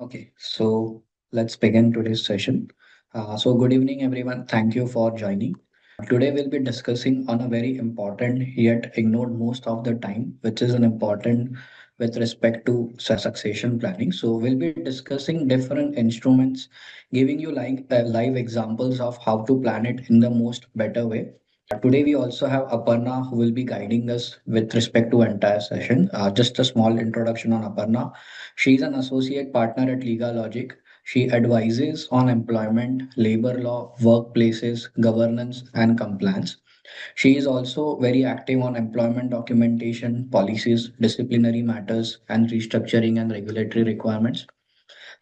Okay, so let's begin today's session. Good evening, everyone. Thank you for joining. Today, we'll be discussing on a very important yet ignored most of the time, which is an important with respect to succession planning. So, we'll be discussing different instruments, giving you live examples of how to plan it in the most better way. Today, we also have Aparna who will be guiding us with respect to entire session. Just a small introduction on Aparna. She is an associate partner at Legal Logic. She advises on employment, labor law, workplaces, governance, and compliance. She is also very active on employment documentation, policies, disciplinary matters, and restructuring and regulatory requirements.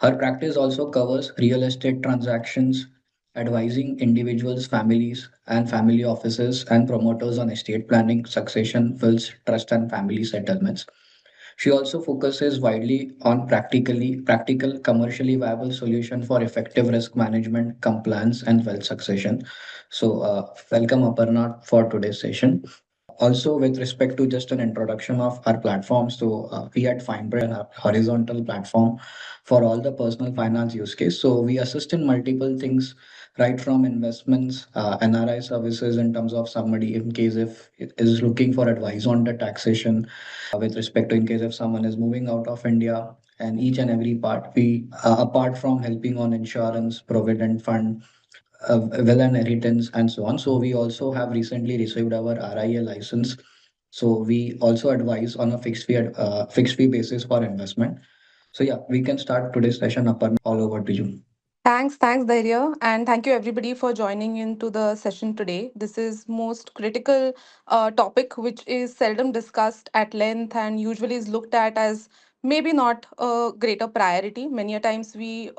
Her practice also covers real estate transactions, advising individuals, families, and family offices and promoters on estate planning, succession, wills, trust, and family settlements. She also focuses widely on practical, commercially viable solution for effective risk management, compliance, and wealth succession. Welcome Aparna for today's session. Also, with respect to just an introduction of our platform, we at FineBridge are a horizontal platform for all the personal finance use case. So we assist in multiple things, right from investments, NRI services in terms of somebody in case if it is looking for advice on the taxation, with respect to in case if someone is moving out of India, and each and every part. We apart from helping on insurance, provident fund, will and inheritance and so on. So we also have recently received our RIA license. So we also advise on a fixed fee basis for investment. So yeah, we can start today's session. Aparna, all over to you. Thanks, Dhairya, and thank you everybody for joining into the session today. This is most critical topic which is seldom discussed at length and usually is looked at as maybe not a greater priority. Many a times we,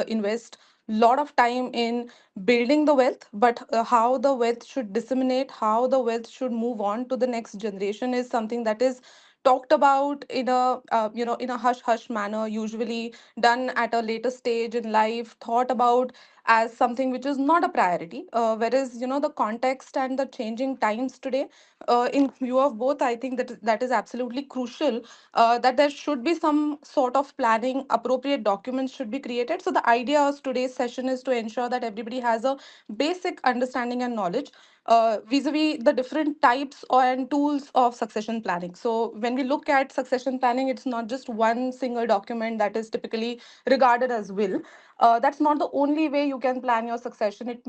invest lot of time in building the wealth, but how the wealth should disseminate, how the wealth should move on to the next generation is something that is talked about in a in a hush hush manner, usually done at a later stage in life, thought about as something which is not a priority, whereas the context and the changing times today, in view of both, I think that is absolutely crucial, that there should be some sort of planning, appropriate documents should be created. So the idea of today's session is to ensure that everybody has a basic understanding and knowledge vis-a-vis the different types and tools of succession planning. So when we look at succession planning, it's not just one single document that is typically regarded as will. That's not the only way you can plan your succession.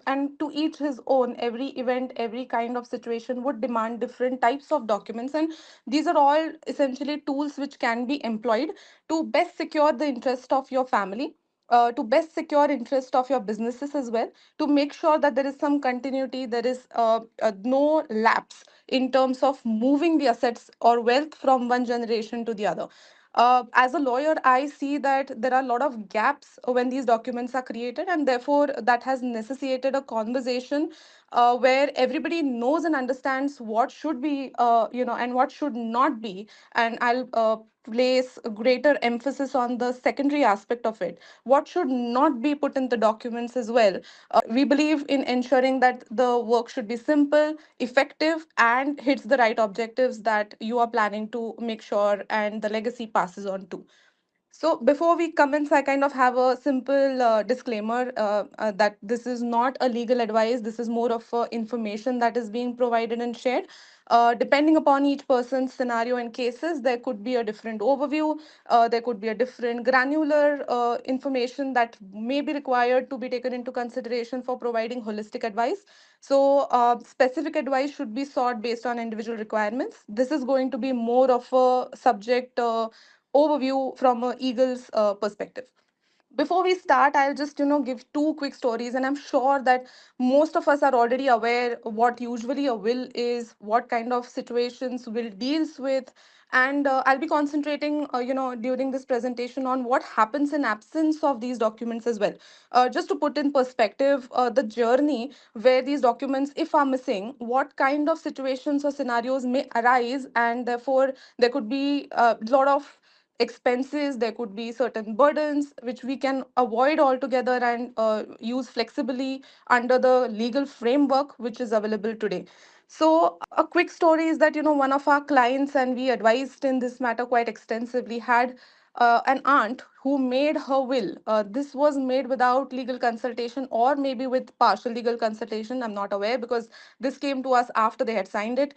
And to each his own. Every event, every kind of situation would demand different types of documents, and these are all essentially tools which can be employed to best secure the interest of your family, to best secure interest of your businesses as well, to make sure that there is some continuity, there is no lapse in terms of moving the assets or wealth from one generation to the other. As a lawyer, I see that there are a lot of gaps when these documents are created, and therefore that has necessitated a conversation where everybody knows and understands what should be, and what should not be. And I'll place a greater emphasis on the secondary aspect of it. What should not be put in the documents as well. We believe in ensuring that the work should be simple, effective, and hits the right objectives that you are planning to make sure and the legacy passes on to. So before we commence, I kind of have a simple disclaimer that this is not a legal advice. This is more of information that is being provided and shared. Depending upon each person's scenario and cases, there could be a different overview. There could be a different granular information that may be required to be taken into consideration for providing holistic advice. So specific advice should be sought based on individual requirements. This is going to be more of a subject overview from a eagle's perspective. Before we start, I'll just give two quick stories, and I'm sure that most of us are already aware what usually a will is, what kind of situations will deals with. And I'll be concentrating during this presentation on what happens in absence of these documents as well. Just to put in perspective the journey where these documents, if are missing, what kind of situations or scenarios may arise, and therefore there could be a lot of expenses, there could be certain burdens which we can avoid altogether and use flexibly under the legal framework which is available today. So a quick story is that one of our clients, and we advised in this matter quite extensively, had an aunt who made her will. This was made without legal consultation or maybe with partial legal consultation. I'm not aware because this came to us after they had signed it.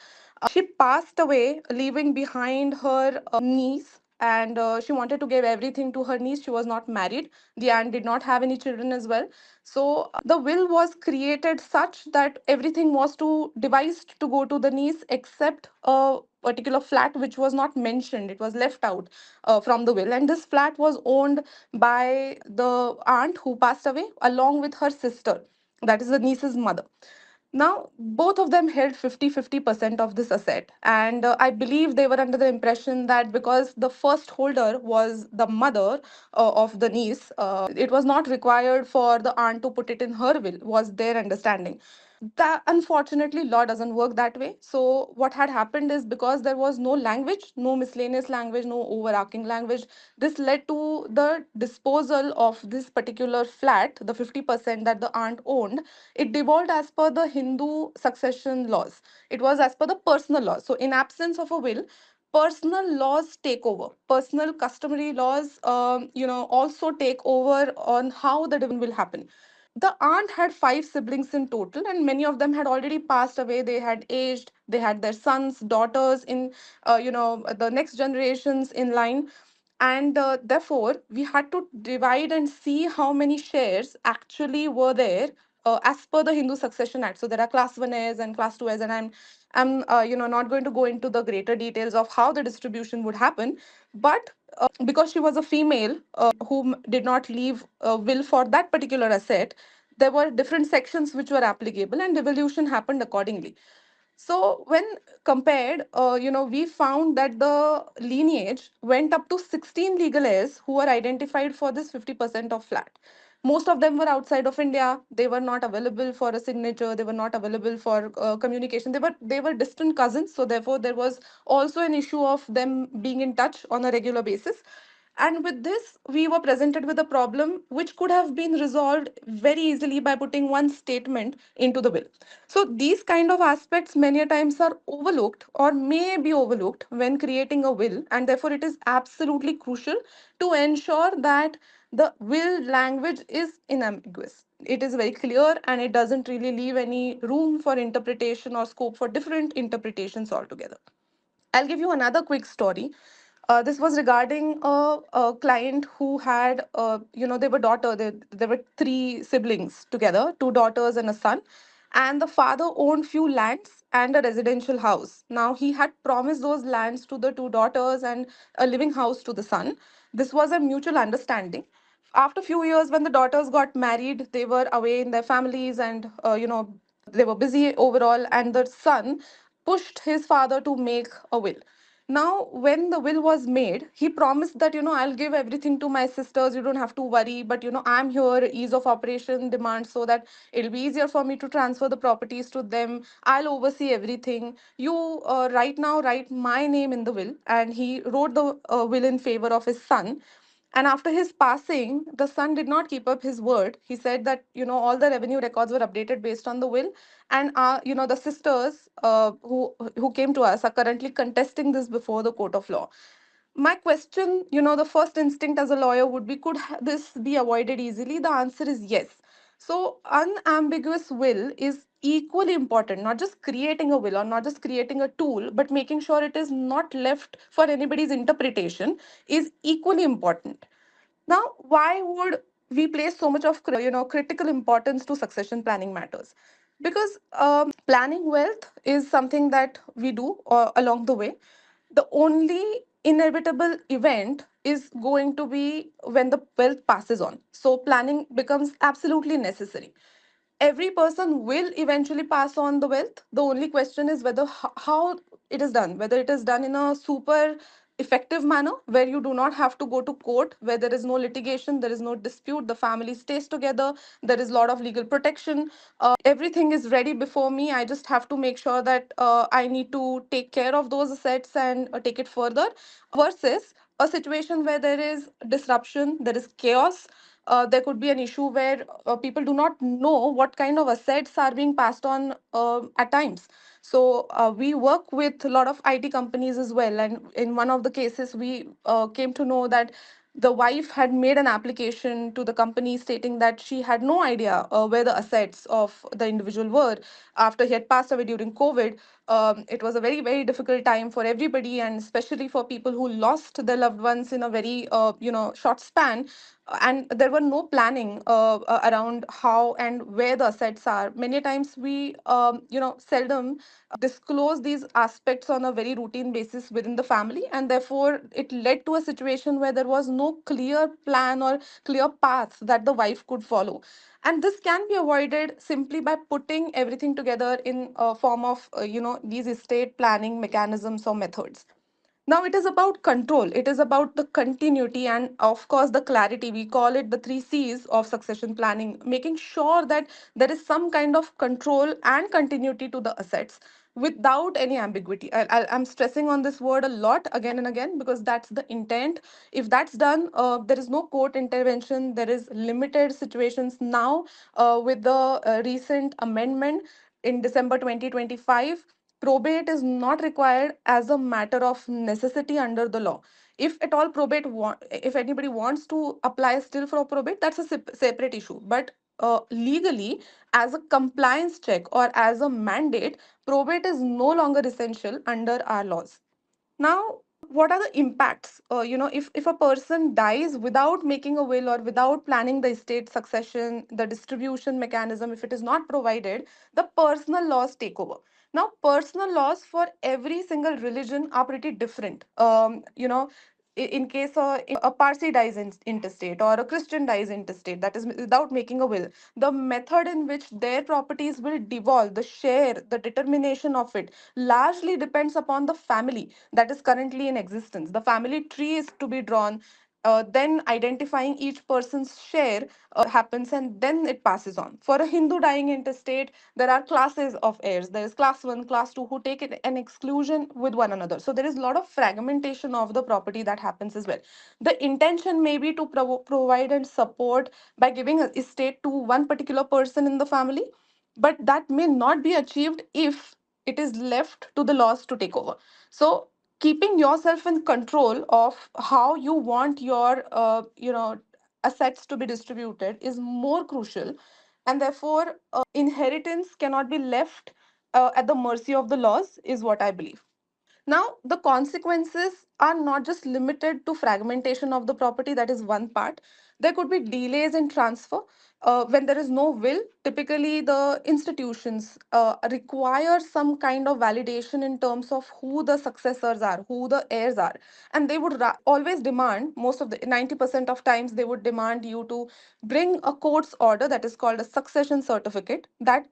She passed away, leaving behind her niece. And she wanted to give everything to her niece. She was not married. The aunt did not have any children as well. So the will was created such that everything was to devised to go to the niece except a particular flat which was not mentioned. It was left out from the will, and this flat was owned by the aunt who passed away along with her sister, that is the niece's mother. Now, both of them held 50-50% of this asset. And I believe they were under the impression that because the first holder was the mother of the niece, it was not required for the aunt to put it in her will, was their understanding. That unfortunately law doesn't work that way. So what had happened is, because there was no language, no miscellaneous language, no overarching language, this led to the disposal of this particular flat, the 50% that the aunt owned. It devolved as per the Hindu succession laws. It was as per the personal laws. So in absence of a will, personal laws take over. Personal customary laws also take over on how the division will happen. The aunt had five siblings in total, and many of them had already passed away. They had aged, they had their sons, daughters in the next generations in line. And therefore we had to divide and see how many shares actually were there as per the Hindu succession act. So there are class 1 heirs and class 2 heirs, and I'm not going to go into the greater details of how the distribution would happen. But because she was a female whom did not leave a will for that particular asset, there were different sections which were applicable, and devolution happened accordingly. So when compared, we found that the lineage went up to 16 legal heirs who were identified for this 50% of flat. Most of them were outside of India. They were not available for a signature. They were not available for communication. They were distant cousins. So therefore, there was also an issue of them being in touch on a regular basis. And with this, we were presented with a problem which could have been resolved very easily by putting one statement into the will. So these kind of aspects many a times are overlooked or may be overlooked when creating a will, and therefore it is absolutely crucial to ensure that the will language is unambiguous. It is very clear and it doesn't really leave any room for interpretation or scope for different interpretations altogether. I'll give you another quick story. This was regarding a client who had, they were daughter. There were three siblings together, two daughters and a son, and the father owned few lands and a residential house. Now he had promised those lands to the two daughters and a living house to the son. This was a mutual understanding. After few years, when the daughters got married, they were away in their families, and they were busy overall, and the son pushed his father to make a will. Now when the will was made, he promised that, I'll give everything to my sisters, you don't have to worry, but I'm here, ease of operation demands, so that it'll be easier for me to transfer the properties to them. I'll oversee everything. You right now write my name in the will. And he wrote the will in favor of his son. And after his passing, the son did not keep up his word. He said that, all the revenue records were updated based on the will. And, the sisters who came to us are currently contesting this before the court of law. My question, the first instinct as a lawyer would be, could this be avoided easily? The answer is yes. So, unambiguous will is equally important, not just creating a will or not just creating a tool, but making sure it is not left for anybody's interpretation is equally important. Now, why would we place so much of critical importance to succession planning matters? Because planning wealth is something that we do along the way. The only inevitable event is going to be when the wealth passes on. So planning becomes absolutely necessary. Every person will eventually pass on the wealth. The only question is whether how it is done, whether it is done in a super effective manner where you do not have to go to court, where there is no litigation, there is no dispute, the family stays together, there is a lot of legal protection, everything is ready before me. I just have to make sure that I need to take care of those assets and take it further, versus a situation where there is disruption, there is chaos, there could be an issue where people do not know what kind of assets are being passed on at times. So we work with a lot of IT companies as well, and in one of the cases, we came to know that the wife had made an application to the company stating that she had no idea where the assets of the individual were after he had passed away during COVID. It was a very, very difficult time for everybody, and especially for people who lost their loved ones in a very, short span. And there were no planning around how and where the assets are. Many times we, seldom disclose these aspects on a very routine basis within the family, and therefore it led to a situation where there was no clear plan or clear path that the wife could follow. And this can be avoided simply by putting everything together in a form of these estate planning mechanisms or methods. Now it is about control. It is about the continuity and, of course, the clarity. We call it the three C's of succession planning, making sure that there is some kind of control and continuity to the assets without any ambiguity. I'm stressing on this word a lot again and again because that's the intent. If that's done, there is no court intervention. There is limited situations now with the recent amendment in December 2025. Probate is not required as a matter of necessity under the law. If at all if anybody wants to apply still for probate, that's a separate issue. But legally, as a compliance check or as a mandate, probate is no longer essential under our laws. Now, what are the impacts? If a person dies without making a will or without planning the estate succession, the distribution mechanism, if it is not provided, the personal laws take over. Now, personal laws for every single religion are pretty different. In case a Parsi dies intestate or a Christian dies intestate, that is without making a will, the method in which their properties will devolve, the share, the determination of it, largely depends upon the family that is currently in existence. The family tree is to be drawn. Then identifying each person's share happens, and then it passes on. For a Hindu dying intestate, there are classes of heirs. There is class 1, class 2 who take an exclusion with one another. So there is a lot of fragmentation of the property that happens as well. The intention may be to provide and support by giving a estate to one particular person in the family, but that may not be achieved if it is left to the laws to take over. So keeping yourself in control of how you want your assets to be distributed is more crucial, and therefore inheritance cannot be left at the mercy of the laws, is what I believe. Now, the consequences are not just limited to fragmentation of the property, that is one part. There could be delays in transfer. When there is no will, typically the institutions require some kind of validation in terms of who the successors are, who the heirs are. And they would always demand, most of the 90% of times, they would demand you to bring a court's order that is called a succession certificate that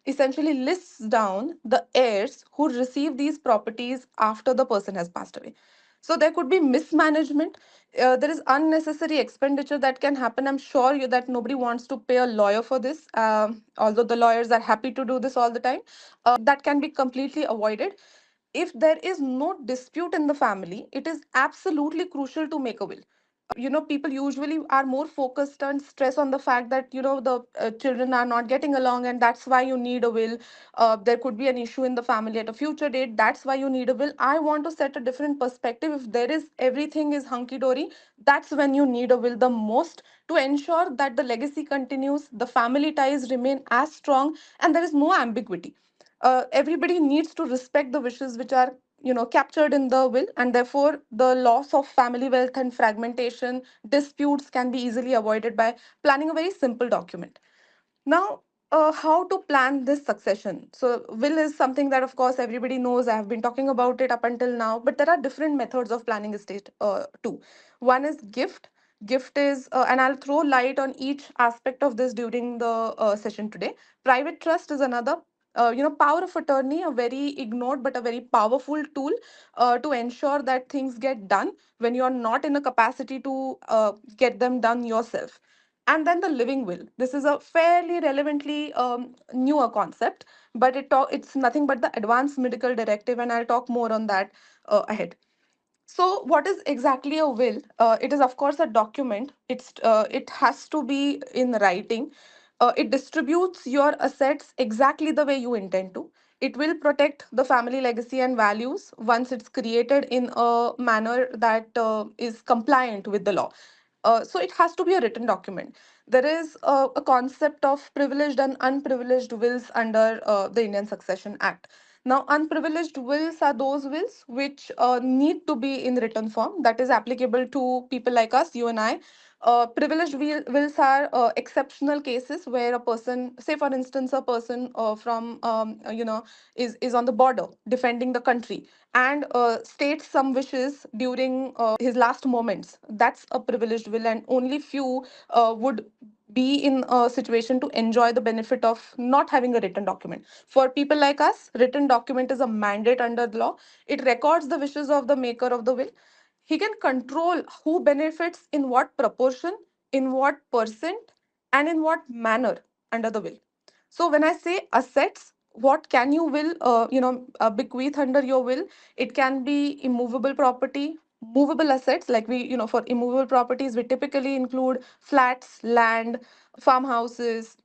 essentially lists down the heirs who receive these properties after the person has passed away. So there could be mismanagement. There is unnecessary expenditure that can happen. I'm sure that nobody wants to pay a lawyer for this, although the lawyers are happy to do this all the time. That can be completely avoided. If there is no dispute in the family, it is absolutely crucial to make a will. People usually are more focused and stress on the fact that the children are not getting along, and that's why you need a will. There could be an issue in the family at a future date, that's why you need a will. I want to set a different perspective. If there is everything is hunky dory, that's when you need a will the most, to ensure that the legacy continues, the family ties remain as strong, and there is no ambiguity. Everybody needs to respect the wishes which are captured in the will, and therefore the loss of family wealth and fragmentation disputes can be easily avoided by planning a very simple document. Now, how to plan this succession? So, will is something that, of course, everybody knows. I have been talking about it up until now, but there are different methods of planning estate too. One is gift. Gift is, and I'll throw light on each aspect of this during the session today. Private trust is another. Power of attorney, a very ignored but a very powerful tool to ensure that things get done when you're not in a capacity to get them done yourself. And then the living will. This is a fairly relevantly newer concept, but it's nothing but the advanced medical directive, and I'll talk more on that ahead. So, what is exactly a will? It is, of course, a document. It has to be in writing. It distributes your assets exactly the way you intend to. It will protect the family legacy and values once it's created in a manner that is compliant with the law. So it has to be a written document. There is a concept of privileged and unprivileged wills under the Indian Succession Act. Now, unprivileged wills are those wills which need to be in written form. That is applicable to people like us, you and I. Privileged wills are exceptional cases where a person, say for instance, a person from is on the border defending the country and states some wishes during his last moments. That's a privileged will, and only few would be in a situation to enjoy the benefit of not having a written document. For people like us, written document is a mandate under the law. It records the wishes of the maker of the will. He can control who benefits in what proportion, in what percent, and in what manner under the will. So when I say assets, what can you will bequeath under your will? It can be immovable property, movable assets. Like we, for immovable properties, we typically include flats, land, farmhouses,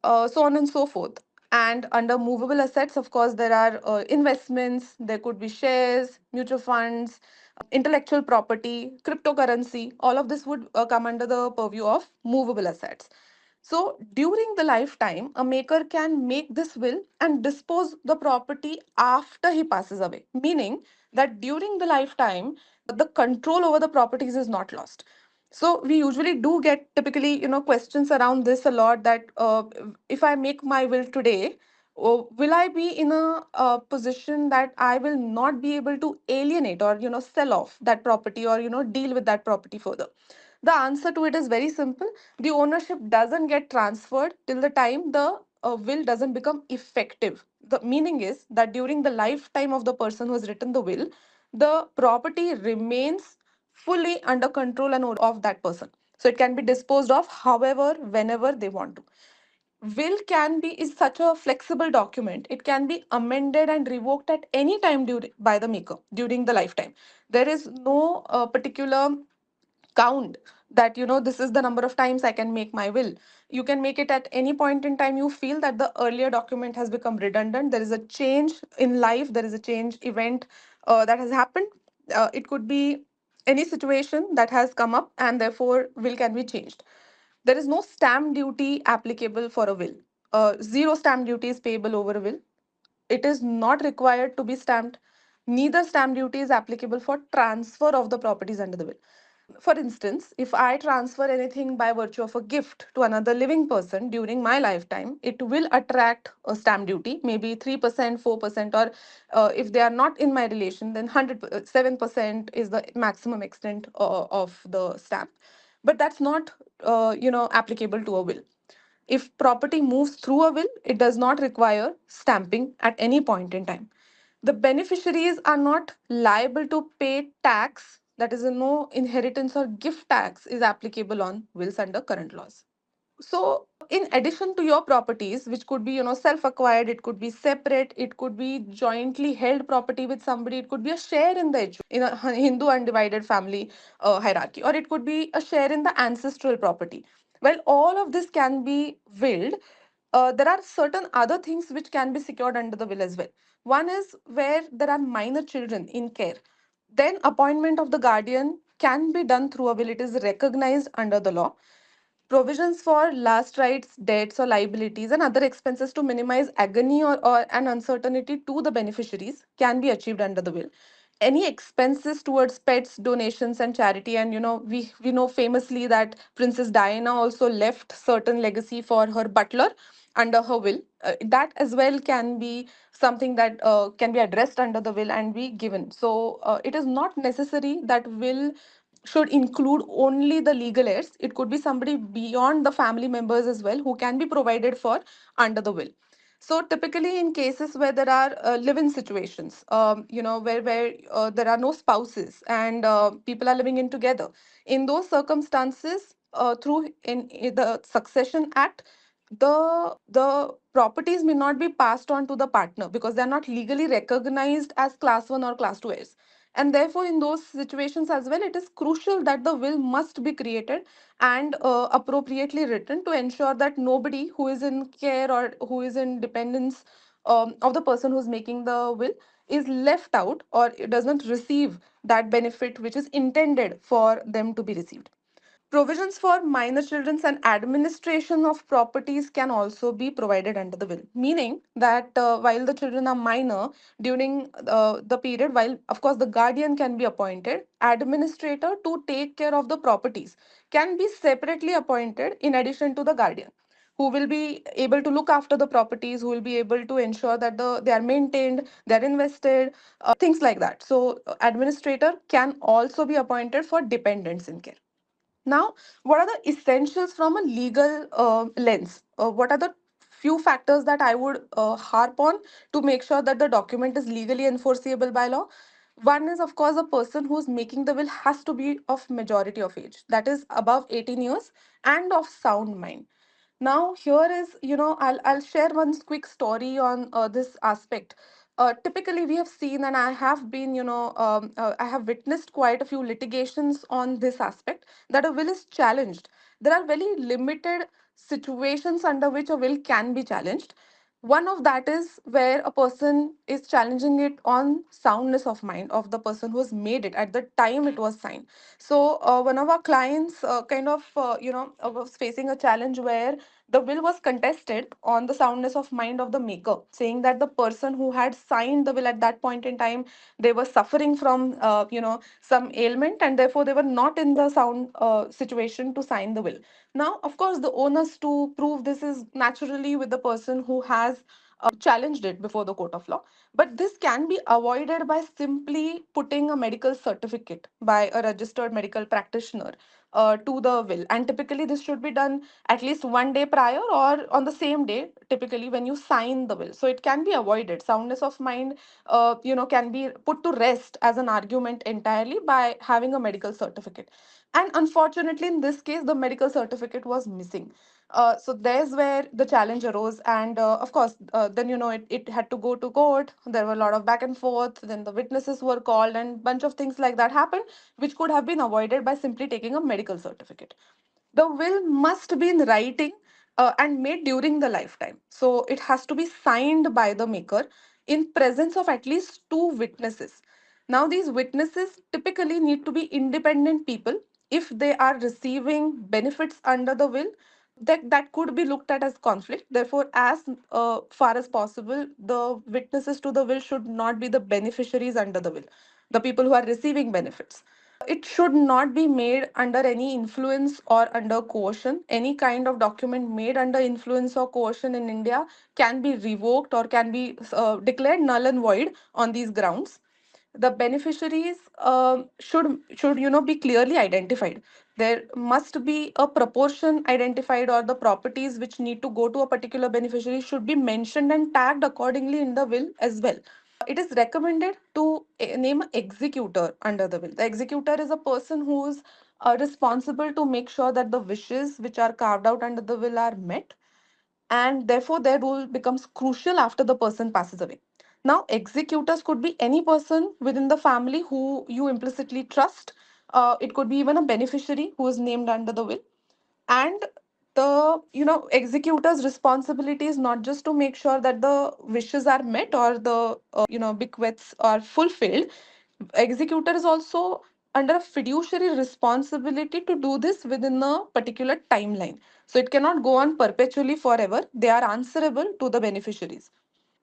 so on and so forth. And under movable assets, of course, there are investments, there could be shares, mutual funds, intellectual property, cryptocurrency. All of this would come under the purview of movable assets. So during the lifetime, a maker can make this will and dispose the property after he passes away, meaning that during the lifetime, the control over the properties is not lost. So we usually do get typically, questions around this a lot, that if I make my will today, will I be in a position that I will not be able to alienate or, sell off that property or, deal with that property further? The answer to it is very simple. The ownership doesn't get transferred till the time the will doesn't become effective. The meaning is that during the lifetime of the person who has written the will, the property remains fully under control and of that person. So it can be disposed of however, whenever they want to. Will can be is such a flexible document. It can be amended and revoked at any time by the maker during the lifetime. There is no particular count that this is the number of times I can make my will. You can make it at any point in time you feel that the earlier document has become redundant. There is a change in life, there is a change event that has happened. It could be any situation that has come up, and therefore will can be changed. There is no stamp duty applicable for a will. Zero stamp duty is payable over a will. It is not required to be stamped. Neither stamp duty is applicable for transfer of the properties under the will. For instance, if I transfer anything by virtue of a gift to another living person during my lifetime, it will attract a stamp duty, maybe 3%, 4%, or if they are not in my relation, then 7% is the maximum extent of the stamp. But that's not, applicable to a will. If property moves through a will, it does not require stamping at any point in time. The beneficiaries are not liable to pay tax, that is, no inheritance or gift tax is applicable on wills under current laws. So in addition to your properties, which could be self acquired, it could be separate, it could be jointly held property with somebody, it could be a share in the HUF in a Hindu undivided family hierarchy, or it could be a share in the ancestral property. Well, all of this can be willed. There are certain other things which can be secured under the will as well. One is where there are minor children in care, then appointment of the guardian can be done through a will. It is recognized under the law. Provisions for last rites, debts, or liabilities and other expenses to minimize agony or an uncertainty to the beneficiaries can be achieved under the will. Any expenses towards pets, donations, and charity, and we know famously that Princess Diana also left certain legacy for her butler under her will. That as well can be something that can be addressed under the will and be given. So it is not necessary that will should include only the legal heirs. It could be somebody beyond the family members as well who can be provided for under the will. So typically in cases where there are live-in situations, where there are no spouses and people are living in together, in those circumstances, through in the Succession Act, the properties may not be passed on to the partner because they are not legally recognized as class 1 or class 2 heirs. And therefore, in those situations as well, it is crucial that the will must be created and appropriately written to ensure that nobody who is in care or who is in dependence of the person who's making the will is left out or doesn't receive that benefit which is intended for them to be received. Provisions for minor children and administration of properties can also be provided under the will, meaning that while the children are minor during the period, while of course the guardian can be appointed, administrator to take care of the properties can be separately appointed in addition to the guardian, who will be able to look after the properties, who will be able to ensure that they are maintained, they are invested, things like that. So, administrator can also be appointed for dependents in care. Now, what are the essentials from a legal lens? What are the few factors that I would harp on to make sure that the document is legally enforceable by law? One is, of course, a person who's making the will has to be of majority of age, that is above 18 years, and of sound mind. Now, here is, I'll share one quick story on this aspect. Typically, we have seen, and I have been, I have witnessed quite a few litigations on this aspect, that a will is challenged. There are very limited situations under which a will can be challenged. One of that is where a person is challenging it on soundness of mind of the person who has made it at the time it was signed. So one of our clients was facing a challenge where the will was contested on the soundness of mind of the maker, saying that the person who had signed the will at that point in time, they were suffering from some ailment, and therefore they were not in the sound situation to sign the will. Now, of course, the onus to prove this is naturally with the person who has challenged it before the court of law. But this can be avoided by simply putting a medical certificate by a registered medical practitioner to the will. And typically, this should be done at least one day prior or on the same day, typically when you sign the will. So it can be avoided. Soundness of mind, can be put to rest as an argument entirely by having a medical certificate. And unfortunately, in this case, the medical certificate was missing. So there's where the challenge arose, and of course, then it had to go to court. There were a lot of back and forth. Then the witnesses were called, and bunch of things like that happened, which could have been avoided by simply taking a medical certificate. The will must be in writing and made during the lifetime. So it has to be signed by the maker in presence of at least two witnesses. Now, these witnesses typically need to be independent people. If they are receiving benefits under the will, that could be looked at as conflict. Therefore, as far as possible, the witnesses to the will should not be the beneficiaries under the will, the people who are receiving benefits. It should not be made under any influence or under coercion. Any kind of document made under influence or coercion in India can be revoked or can be declared null and void on these grounds. The beneficiaries should be clearly identified. There must be a proportion identified, or the properties which need to go to a particular beneficiary should be mentioned and tagged accordingly in the will as well. It is recommended to name an executor under the will. The executor is a person who is responsible to make sure that the wishes which are carved out under the will are met, and therefore their role becomes crucial after the person passes away. Now, executors could be any person within the family who you implicitly trust. It could be even a beneficiary who is named under the will. And the executor's responsibility is not just to make sure that the wishes are met or the bequests are fulfilled. Executor is also under a fiduciary responsibility to do this within a particular timeline. So it cannot go on perpetually forever. They are answerable to the beneficiaries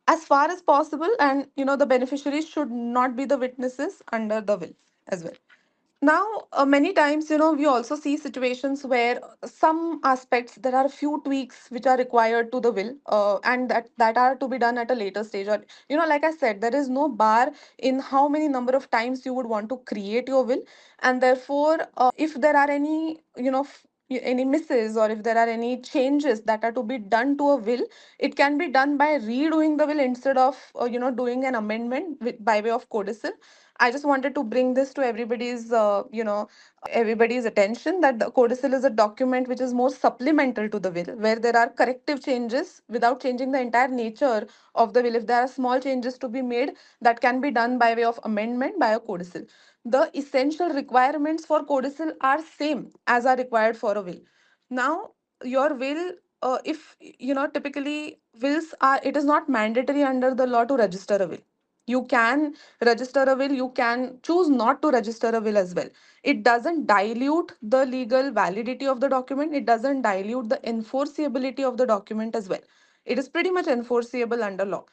as far as possible, and the beneficiaries should not be the witnesses under the will as well. Now, many times, we also see situations where some aspects, there are a few tweaks which are required to the will, and that are to be done at a later stage. Or, like I said, there is no bar in how many number of times you would want to create your will, and therefore, if there are any, any misses, or if there are any changes that are to be done to a will, it can be done by redoing the will instead of, doing an amendment by way of codicil. I just wanted to bring this to everybody's attention, that the codicil is a document which is more supplemental to the will, where there are corrective changes without changing the entire nature of the will. If there are small changes to be made, that can be done by way of amendment by a codicil. The essential requirements for codicil are same as are required for a will. Now, your will, if typically wills are, it is not mandatory under the law to register a will. You can register a will, you can choose not to register a will as well. It doesn't dilute the legal validity of the document, it doesn't dilute the enforceability of the document as well. It is pretty much enforceable under law.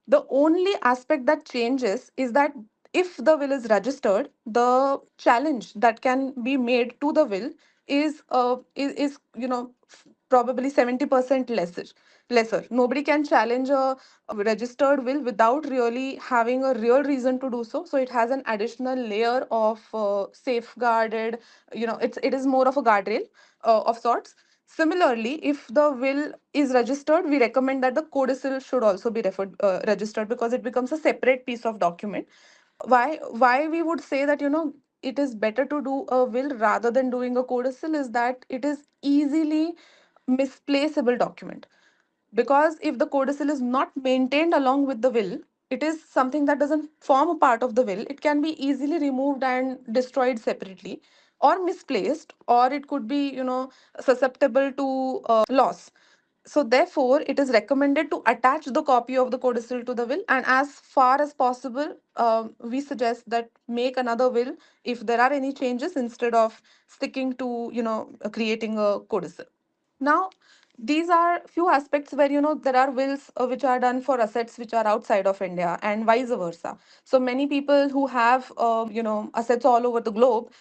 The only aspect that changes is that if the will is registered, the challenge that can be made to the will is probably 70% lesser. Nobody can challenge a registered will without really having a real reason to do so. So it has an additional layer of safeguarded, it is more of a guardrail of sorts. Similarly, if the will is registered, we recommend that the codicil should also be registered, because it becomes a separate piece of document. Why we would say that it is better to do a will rather than doing a codicil is that it is easily misplaceable document. Because if the codicil is not maintained along with the will, it is something that doesn't form a part of the will. It can be easily removed and destroyed separately, or misplaced, or it could be susceptible to loss. So therefore it is recommended to attach the copy of the codicil to the will, and as far as possible, we suggest that make another will if there are any changes, instead of sticking to creating a codicil. Now, these are few aspects where there are wills which are done for assets which are outside of India, and vice versa. So many people who have assets all over the globe,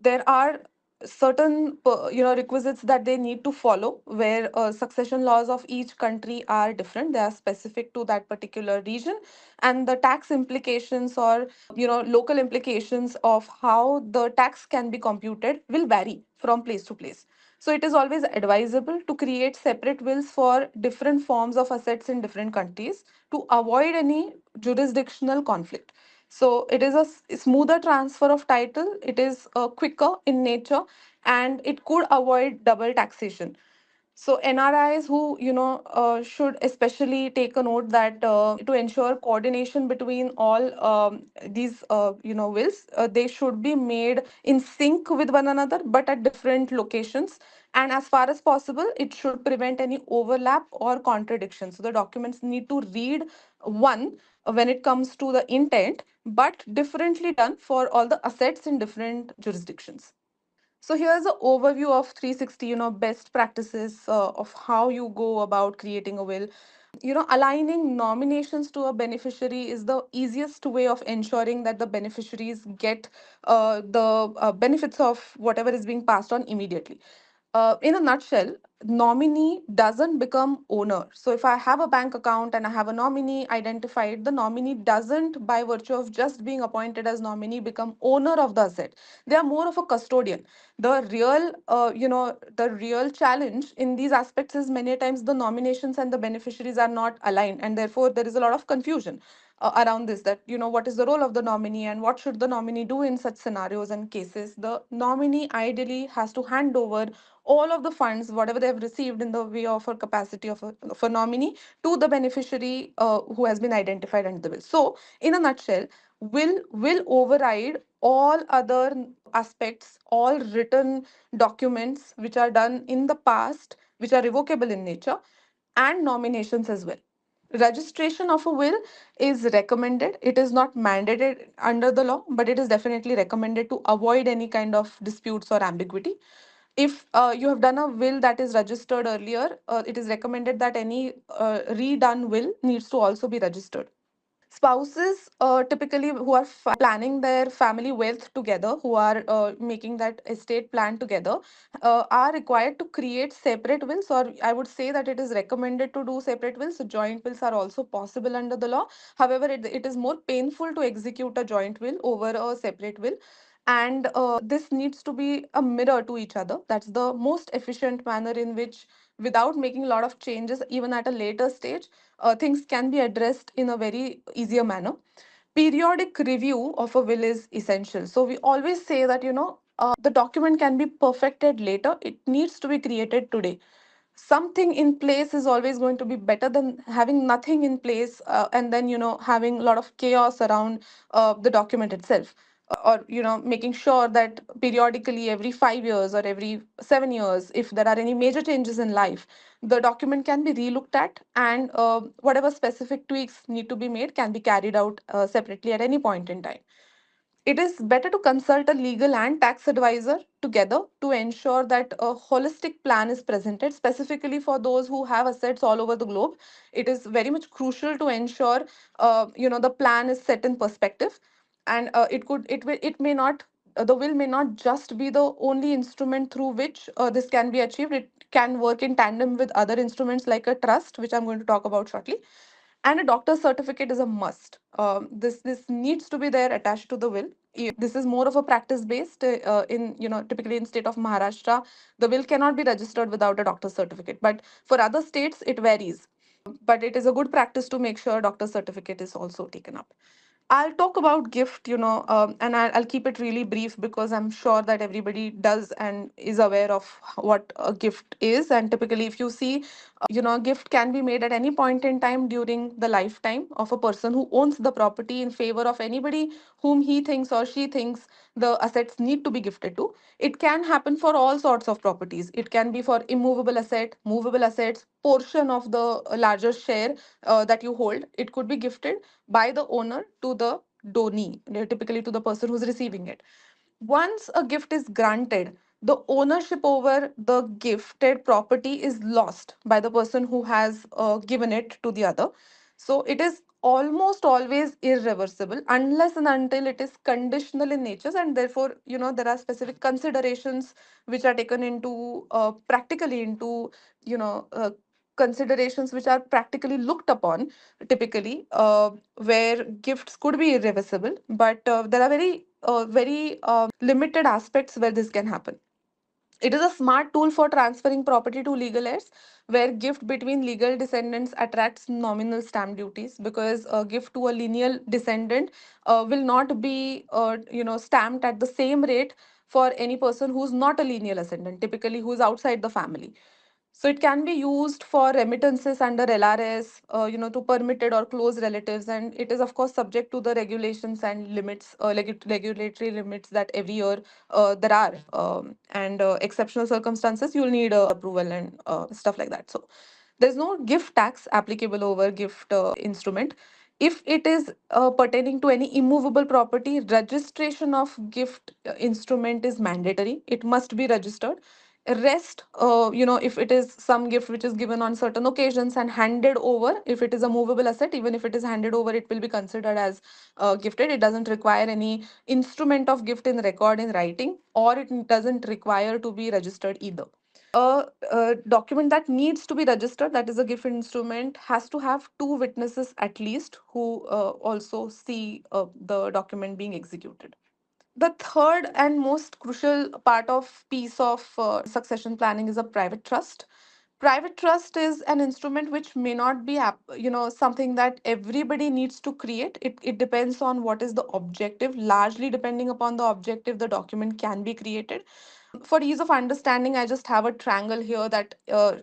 there are certain requisites that they need to follow, where succession laws of each country are different. They are specific to that particular region, and the tax implications, or local implications of how the tax can be computed, will vary from place to place. So it is always advisable to create separate wills for different forms of assets in different countries to avoid any jurisdictional conflict. So it is a smoother transfer of title, it is quicker in nature, and it could avoid double taxation. So NRIs who should especially take a note that to ensure coordination between all these wills, they should be made in sync with one another but at different locations. And as far as possible, it should prevent any overlap or contradiction. So the documents need to read one when it comes to the intent, but differently done for all the assets in different jurisdictions. So here's an overview of 360, best practices of how you go about creating a will. Aligning nominations to a beneficiary is the easiest way of ensuring that the beneficiaries get the benefits of whatever is being passed on immediately. In a nutshell, nominee doesn't become owner. So if I have a bank account and I have a nominee identified, the nominee doesn't, by virtue of just being appointed as nominee, become owner of the asset. They are more of a custodian. The real challenge in these aspects is many times the nominations and the beneficiaries are not aligned, and therefore there is a lot of confusion around this, that what is the role of the nominee and what should the nominee do in such scenarios and cases. The nominee ideally has to hand over all of the funds whatever they have received in the way of a capacity of a nominee to the beneficiary who has been identified under the will. So in a nutshell, will override all other aspects, all written documents which are done in the past, which are revocable in nature, and nominations as well. Registration of a will is recommended. It is not mandated under the law, but it is definitely recommended to avoid any kind of disputes or ambiguity. If you have done a will that is registered earlier, it is recommended that any redone will needs to also be registered. Spouses typically who are planning their family wealth together, who are making that estate plan together, are required to create separate wills, or I would say that it is recommended to do separate wills. So joint wills are also possible under the law. However, it is more painful to execute a joint will over a separate will, and this needs to be a mirror to each other. That's the most efficient manner in which, without making a lot of changes even at a later stage, things can be addressed in a very easier manner. periodic review of a will is essential. So we always say that, the document can be perfected later, it needs to be created today. Something in place is always going to be better than having nothing in place, and then, having a lot of chaos around the document itself. Or, making sure that periodically every 5 years or every 7 years, if there are any major changes in life, the document can be relooked at, and whatever specific tweaks need to be made can be carried out separately at any point in time. It is better to consult a legal and tax advisor together to ensure that a holistic plan is presented, specifically for those who have assets all over the globe. It is very much crucial to ensure, the plan is set in perspective, and it may not. The will may not just be the only instrument through which this can be achieved. It can work in tandem with other instruments like a trust, which I'm going to talk about shortly. And a doctor's certificate is a must. This needs to be there attached to the will. This is more of a practice based, in, typically in state of Maharashtra, the will cannot be registered without a doctor's certificate, but for other states it varies. But it is a good practice to make sure doctor's certificate is also taken up. I'll talk about gift, and I'll keep it really brief because I'm sure that everybody does and is aware of what a gift is. And typically, if you see, a gift can be made at any point in time during the lifetime of a person who owns the property in favor of anybody whom he thinks or she thinks the assets need to be gifted to. It can happen for all sorts of properties. It can be for immovable asset, movable assets, portion of the larger share that you hold. It could be gifted by the owner to the donee, typically to the person who's receiving it. Once a gift is granted, the ownership over the gifted property is lost by the person who has given it to the other. So it is almost always irreversible unless and until it is conditional in nature, and therefore, there are specific considerations which are taken into practically into, you know uh, considerations which are practically looked upon typically, where gifts could be irreversible, but there are very limited aspects where this can happen. It is a smart tool for transferring property to legal heirs, where gift between legal descendants attracts nominal stamp duties, because a gift to a lineal descendant will not be stamped at the same rate for any person who's not a lineal ascendant, typically who's outside the family. So it can be used for remittances under LRS, to permitted or close relatives, and it is of course subject to the regulations and limits, regulatory limits that every year there are, and exceptional circumstances you'll need approval and stuff like that. So there's no gift tax applicable over gift instrument. If it is pertaining to any immovable property, registration of gift instrument is mandatory. It must be registered. Rest, if it is some gift which is given on certain occasions and handed over, if it is a movable asset, even if it is handed over, it will be considered as gifted. It doesn't require any instrument of gift in record in writing, or it doesn't require to be registered either. A document that needs to be registered, that is a gift instrument, has to have two witnesses at least who also see the document being executed. The third and most crucial part of piece of succession planning is a private trust. Private trust is an instrument which may not be something that everybody needs to create. It depends on what is the objective. Largely depending upon the objective, the document can be created. For ease of understanding, I just have a triangle here that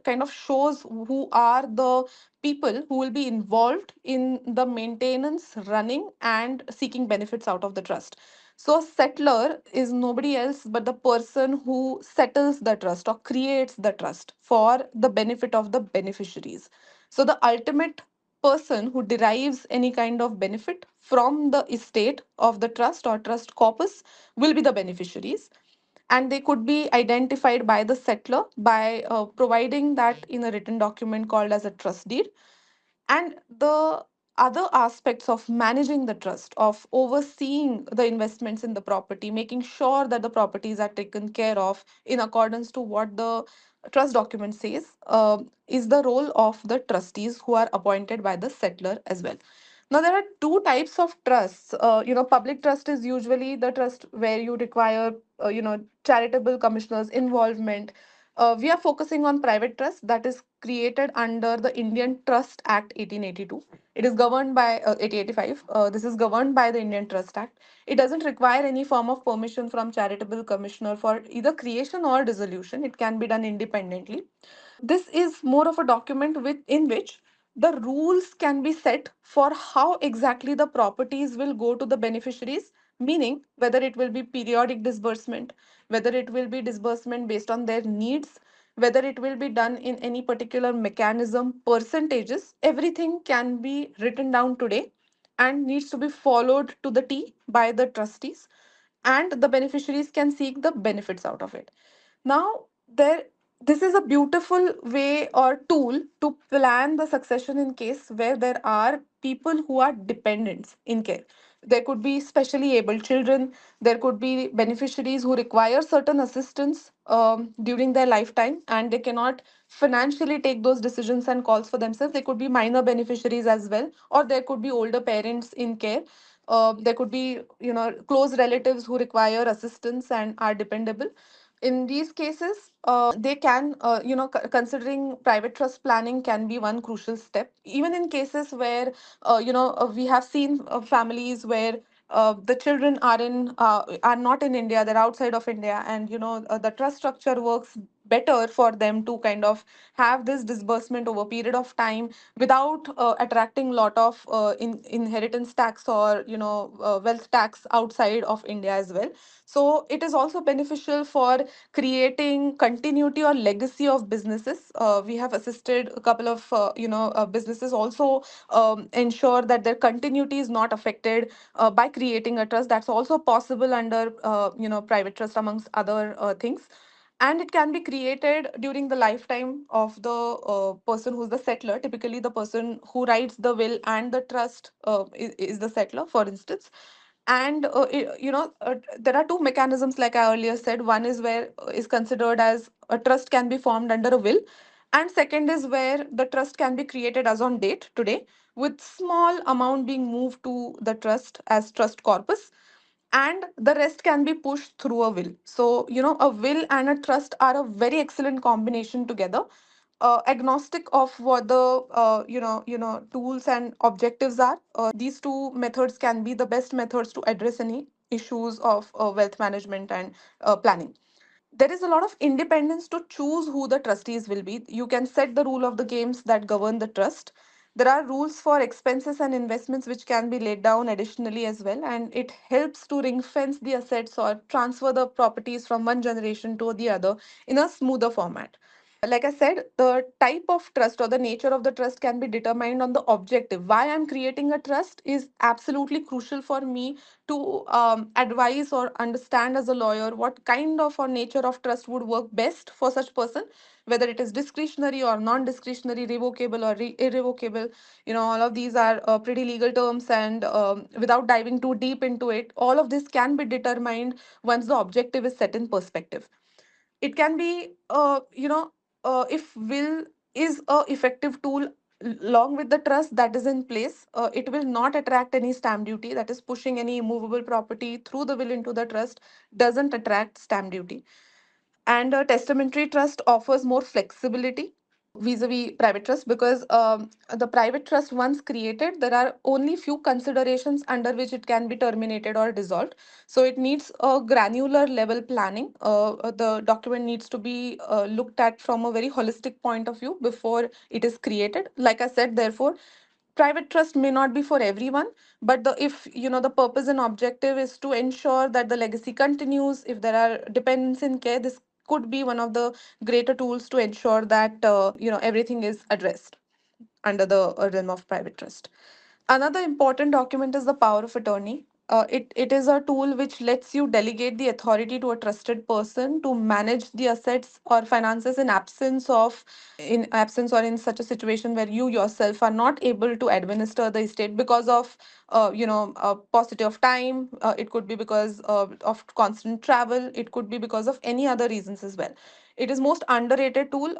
kind of shows who are the people who will be involved in the maintenance, running, and seeking benefits out of the trust. So, a settler is nobody else but the person who settles the trust or creates the trust for the benefit of the beneficiaries. So, the ultimate person who derives any kind of benefit from the estate of the trust or trust corpus will be the beneficiaries, and they could be identified by the settler by providing that in a written document called as a trust deed. And the other aspects of managing the trust, of overseeing the investments in the property, making sure that the properties are taken care of in accordance to what the trust document says, is the role of the trustees who are appointed by the settler as well. Now, there are two types of trusts. Public trust is usually the trust where you require, charitable commissioners' involvement. We are focusing on private trust that is created under the Indian Trust Act 1882. It is governed by 1885. This is governed by the Indian Trust Act. It doesn't require any form of permission from charitable commissioner for either creation or dissolution. It can be done independently. This is more of a document in which the rules can be set for how exactly the properties will go to the beneficiaries, meaning whether it will be periodic disbursement, whether it will be disbursement based on their needs, whether it will be done in any particular mechanism, percentages, everything can be written down today and needs to be followed to the T by the trustees, and the beneficiaries can seek the benefits out of it. Now, this is a beautiful way or tool to plan the succession in case where there are people who are dependents in care. There could be specially able children, there could be beneficiaries who require certain assistance during their lifetime and they cannot financially take those decisions and calls for themselves. They could be minor beneficiaries as well, or there could be older parents in care. There could be, close relatives who require assistance and are dependable. In these cases, they can, considering private trust planning can be one crucial step. Even in cases where, we have seen families where the children are not in India, they're outside of India, and the trust structure works better for them to kind of have this disbursement over a period of time without attracting lot of inheritance tax or wealth tax outside of India as well. So it is also beneficial for creating continuity or legacy of businesses. We have assisted a couple of businesses also ensure that their continuity is not affected by creating a trust. That's also possible under private trust amongst other things. And it can be created during the lifetime of the person who's the settler. Typically the person who writes the will and the trust is the settler, for instance. And there are two mechanisms, like I earlier said. One is where is considered as a trust can be formed under a will, and second is where the trust can be created as on date today, with small amount being moved to the trust as trust corpus, and the rest can be pushed through a will. So a will and a trust are a very excellent combination together, agnostic of what the tools and objectives are. These two methods can be the best methods to address any issues of wealth management and planning. There is a lot of independence to choose who the trustees will be. You can set the rule of the games that govern the trust. There are rules for expenses and investments which can be laid down additionally as well, and it helps to ring fence the assets or transfer the properties from one generation to the other in a smoother format. Like I said, the type of trust or the nature of the trust can be determined on the objective. Why I'm creating a trust is absolutely crucial for me to advise or understand as a lawyer what kind of or nature of trust would work best for such person, whether it is discretionary or non-discretionary, revocable or irrevocable. All of these are pretty legal terms, and without diving too deep into it, all of this can be determined once the objective is set in perspective. It can be if will is a effective tool along with the trust that is in place, it will not attract any stamp duty. That is, pushing any immovable property through the will into the trust doesn't attract stamp duty. And a testamentary trust offers more flexibility vis-a-vis private trust, because the private trust once created, there are only few considerations under which it can be terminated or dissolved. So it needs a granular level planning. The document needs to be looked at from a very holistic point of view before it is created. Like I said, therefore private trust may not be for everyone, but the if the purpose and objective is to ensure that the legacy continues, if there are dependents in care, this could be one of the greater tools to ensure that everything is addressed under the realm of private trust. Another important document is the power of attorney. It is a tool which lets you delegate the authority to a trusted person to manage the assets or finances in absence or in such a situation where you yourself are not able to administer the estate because of a paucity of time. It could be because of constant travel. It could be because of any other reasons as well. It is most underrated tool,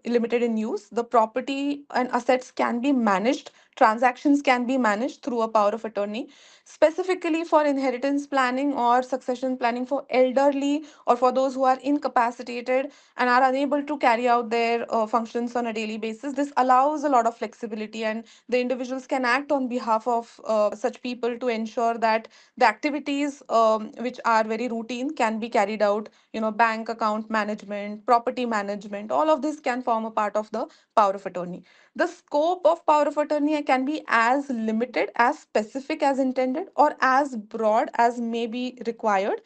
limited in use. The property and assets can be managed transactions can be managed through a power of attorney, specifically for inheritance planning or succession planning for elderly or for those who are incapacitated and are unable to carry out their functions on a daily basis. This allows a lot of flexibility, and the individuals can act on behalf of such people to ensure that the activities which are very routine can be carried out. Bank account management, property management, all of this can form a part of the power of attorney. The scope of power of attorney can be as limited, as specific as intended, or as broad as may be required.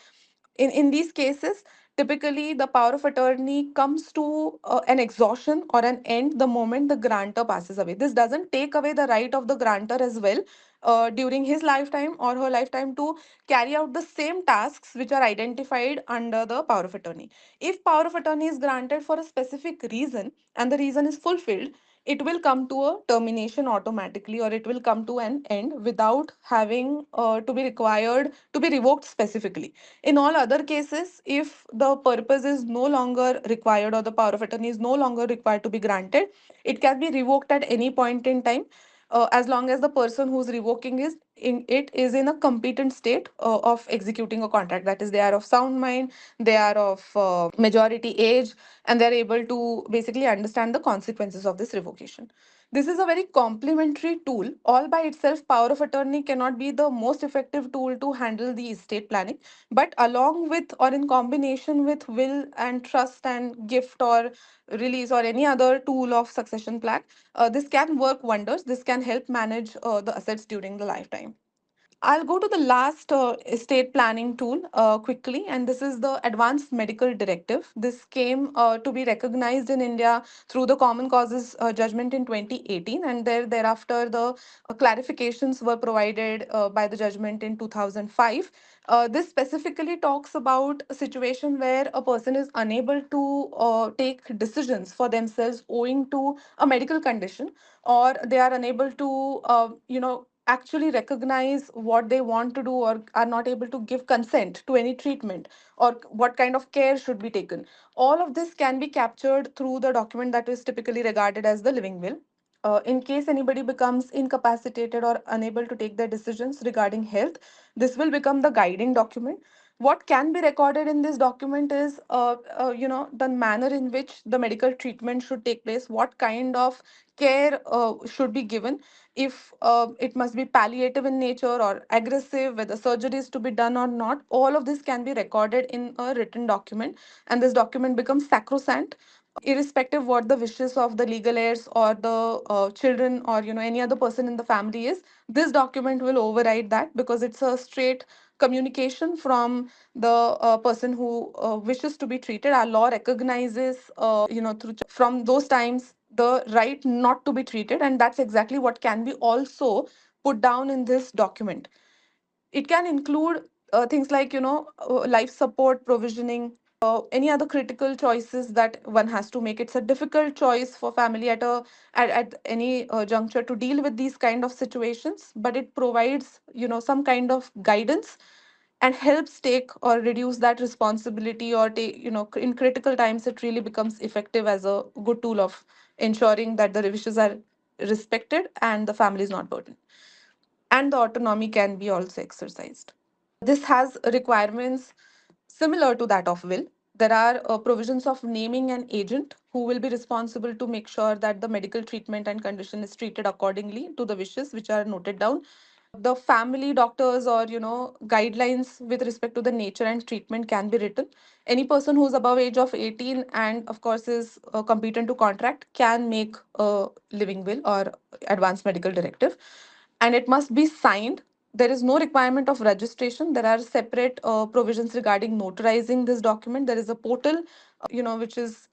In these cases, typically the power of attorney comes to an exhaustion or an end the moment the grantor passes away. This doesn't take away the right of the grantor as well during his lifetime or her lifetime to carry out the same tasks which are identified under the power of attorney. If power of attorney is granted for a specific reason and the reason is fulfilled, it will come to a termination automatically, or it will come to an end without having to be required to be revoked specifically. In all other cases, if the purpose is no longer required or the power of attorney is no longer required to be granted, it can be revoked at any point in time, as long as the person who's revoking is in a competent state of executing a contract. That is, they are of sound mind, they are of majority age, and they're able to basically understand the consequences of this revocation. This is a very complementary tool. All by itself, power of attorney cannot be the most effective tool to handle the estate planning, but along with or in combination with will and trust and gift or release or any other tool of succession plan, this can work wonders. This can help manage the assets during the lifetime. I'll go to the last estate planning tool quickly, and this is the Advanced Medical Directive. This came to be recognized in India through the Common Causes judgment in 2018, and thereafter the clarifications were provided by the judgment in 2005. This specifically talks about a situation where a person is unable to take decisions for themselves owing to a medical condition, or they are unable to, actually recognize what they want to do, or are not able to give consent to any treatment, or what kind of care should be taken. All of this can be captured through the document that is typically regarded as the living will. In case anybody becomes incapacitated or unable to take their decisions regarding health, this will become the guiding document. What can be recorded in this document is, the manner in which the medical treatment should take place, what kind of care should be given, if it must be palliative in nature or aggressive, whether surgery is to be done or not. All of this can be recorded in a written document, and this document becomes sacrosanct, irrespective what the wishes of the legal heirs or the children, or any other person in the family is. This document will override that, because it's a straight communication from the person who wishes to be treated. Our law recognizes, from those times, the right not to be treated, and that's exactly what can be also put down in this document. It can include things like, life support provisioning, any other critical choices that one has to make. It's a difficult choice for family at any juncture to deal with these kind of situations, but it provides, some kind of guidance and helps take or reduce that responsibility, or take, in critical times it really becomes effective as a good tool of ensuring that the wishes are respected and the family is not burdened, and the autonomy can be also exercised. This has requirements similar to that of will. There are provisions of naming an agent who will be responsible to make sure that the medical treatment and condition is treated accordingly to the wishes which are noted down. The family doctors, or guidelines with respect to the nature and treatment can be written. Any person who's above age of 18 and of course is competent to contract can make a living will or advanced medical directive, and it must be signed. There is no requirement of registration. There are separate provisions regarding notarizing this document. There is a portal, which is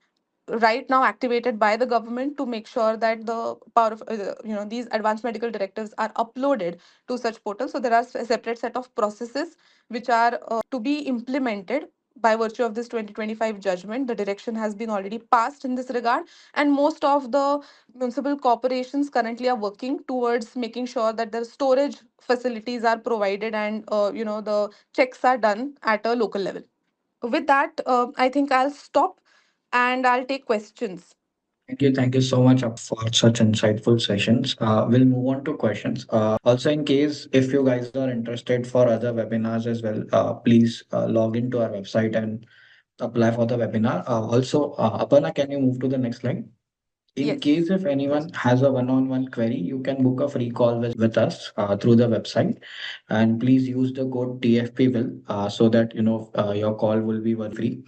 right now activated by the government to make sure that the power of these advanced medical directives are uploaded to such portals. So there are a separate set of processes which are to be implemented by virtue of this 2025 judgment. The direction has been already passed in this regard, and most of the municipal corporations currently are working towards making sure that the storage facilities are provided, and the checks are done at a local level. With that, I think I'll stop and I'll take questions. Thank you so much for such insightful sessions. We'll move on to questions. Also, in case if you guys are interested for other webinars as well, please log into our website and apply for the webinar. Also, Aparna, can you move to the next slide? In Yes. case if anyone has a one-on-one query, you can book a free call with us through the website, and please use the code TFP will so that your call will be very free,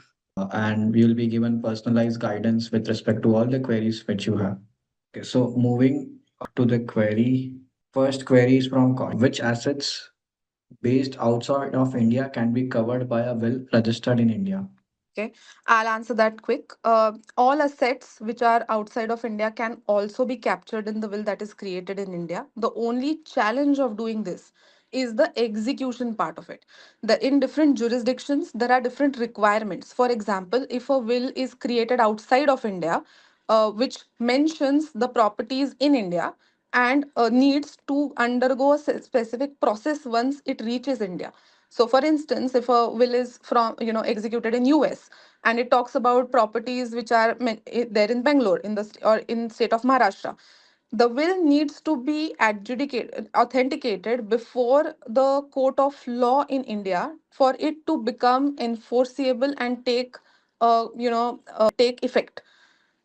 and you'll be given personalized guidance with respect to all the queries which you have. Okay, so moving to the query, first query is from Kaustubh. Which assets based outside of India can be covered by a will registered in India? Okay, I'll answer that quick. All assets which are outside of India can also be captured in the will that is created in India. The only challenge of doing this is the execution part of it. In different jurisdictions, there are different requirements. For example, if a will is created outside of India, which mentions the properties in India and needs to undergo a specific process once it reaches India. So for instance, if a will is from executed in US and it talks about properties which are there in Bangalore in or in state of Maharashtra, the will needs to be adjudicated authenticated before the court of law in India for it to become enforceable and take effect.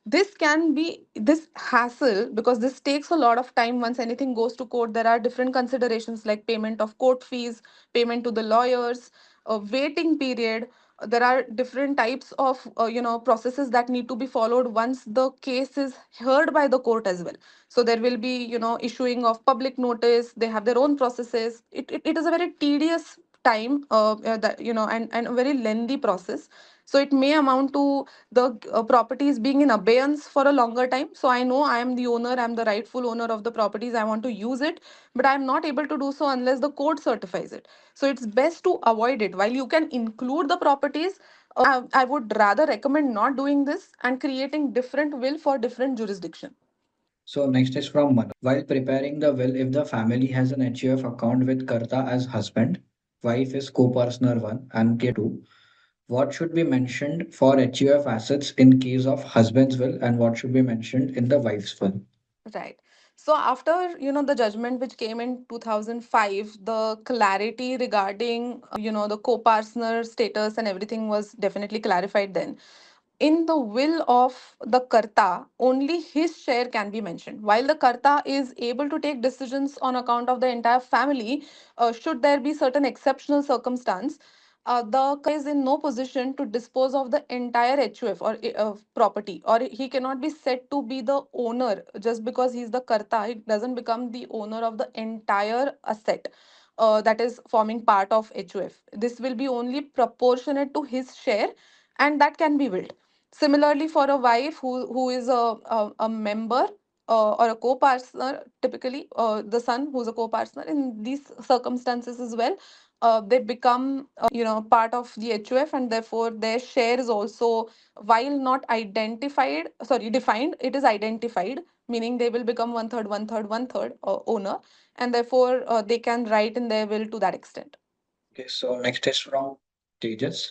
This can be this hassle because this takes a lot of time. Once anything goes to court, there are different considerations like payment of court fees, payment to the lawyers, a waiting period. There are different types of processes that need to be followed once the case is heard by the court as well. So there will be issuing of public notice. They have their own processes. It is a very tedious time, that and a very lengthy process. So it may amount to the properties being in abeyance for a longer time. So I know I am the owner, I'm the rightful owner of the properties, I want to use it, but I'm not able to do so unless the court certifies it. So it's best to avoid it. While you can include the properties, I would rather recommend not doing this and creating different will for different jurisdiction. So next is from Manoj. While preparing the will, if the family has an HUF account with Karta as husband, wife is co-partner 1 and caretaker 2, what should be mentioned for HUF assets in case of husband's will and what should be mentioned in the wife's will? Right. So after, the judgment which came in 2005, the clarity regarding, the co-partner status and everything was definitely clarified then. In the will of the Karta, only his share can be mentioned. While the Karta is able to take decisions on account of the entire family, should there be certain exceptional circumstance, the is in no position to dispose of the entire HUF or property, or he cannot be said to be the owner just because he's the Karta. He doesn't become the owner of the entire asset that is forming part of HUF. This will be only proportionate to his share, and that can be willed. Similarly, for a wife who is a member or a co-partner, typically the son who's a co-partner in these circumstances as well, they become part of the HUF, and therefore their share is also, while not defined, it is identified, meaning they will become one third, one third, one third owner, and therefore they can write in their will to that extent. Okay, so next is from Tejas.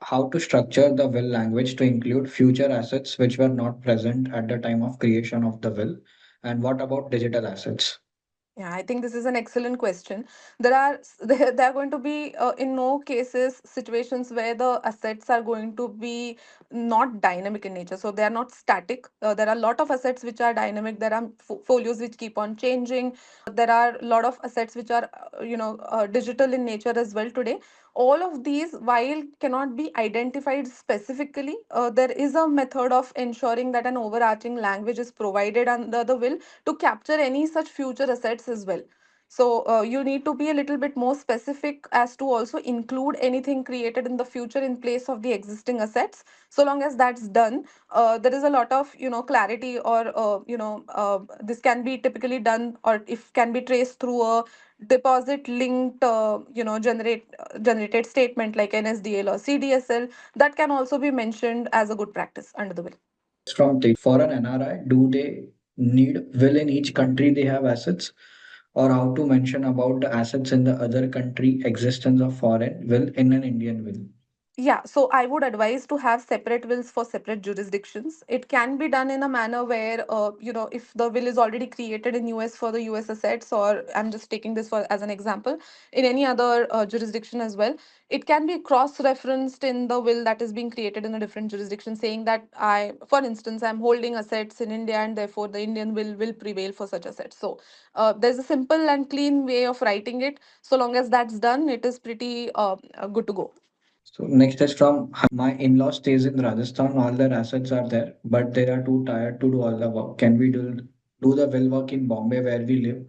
How to structure the will language to include future assets which were not present at the time of creation of the will? And what about digital assets? Yeah, I think this is an excellent question. There are going to be in no cases situations where the assets are going to be not dynamic in nature. So they are not static. There are a lot of assets which are dynamic. There are folios which keep on changing. There are a lot of assets which are digital in nature as well today. All of these, while cannot be identified specifically, there is a method of ensuring that an overarching language is provided under the will to capture any such future assets as well. So you need to be a little bit more specific as to also include anything created in the future in place of the existing assets. So long as that's done, there is a lot of clarity, or this can be typically done, or if can be traced through a deposit linked generated statement like NSDL or CDSL. That can also be mentioned as a good practice under the will. From for an NRI, do they need will in each country they have assets, or how to mention about the assets in the other country existence of foreign will in an Indian will? Yeah, so I would advise to have separate wills for separate jurisdictions. It can be done in a manner where, if the will is already created in US for the US assets, or I'm just taking this for as an example, in any other jurisdiction as well, it can be cross-referenced in the will that is being created in a different jurisdiction, saying that for instance, I'm holding assets in India, and therefore the Indian will prevail for such assets. So there's a simple and clean way of writing it. So long as that's done, it is pretty good to go. So next is from my in-law stays in Rajasthan. All their assets are there, but they are too tired to do all the work. Can we do the will work in Bombay where we live,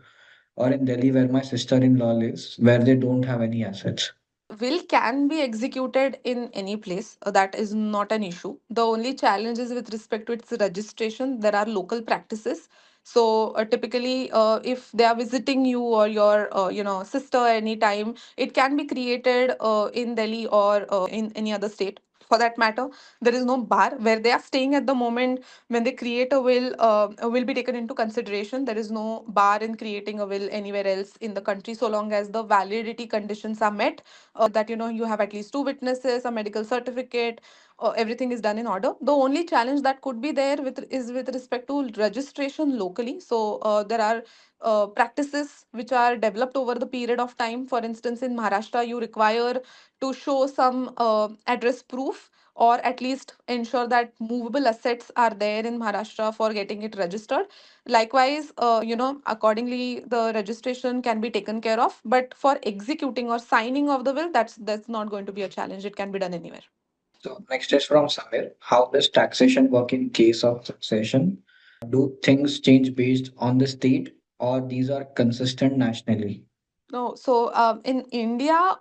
or in Delhi where my sister-in-law lives, where they don't have any assets? Will can be executed in any place. That is not an issue. The only challenge is with respect to its registration. There are local practices. So typically, if they are visiting you or your sister anytime, it can be created in Delhi or in any other state. For that matter, there is no bar where they are staying at the moment. When they create a will be taken into consideration. There is no bar in creating a will anywhere else in the country, so long as the validity conditions are met, that you have at least two witnesses, a medical certificate, everything is done in order. The only challenge that could be there with respect to registration locally. So there are practices which are developed over the period of time. For instance, in Maharashtra, you require to show some address proof, or at least ensure that movable assets are there in Maharashtra for getting it registered. Likewise, accordingly, the registration can be taken care of. But for executing or signing of the will, that's not going to be a challenge. It can be done anywhere. So next is from Samir. How does taxation work in case of succession? Do things change based on the state, or these are consistent nationally? No, so in India,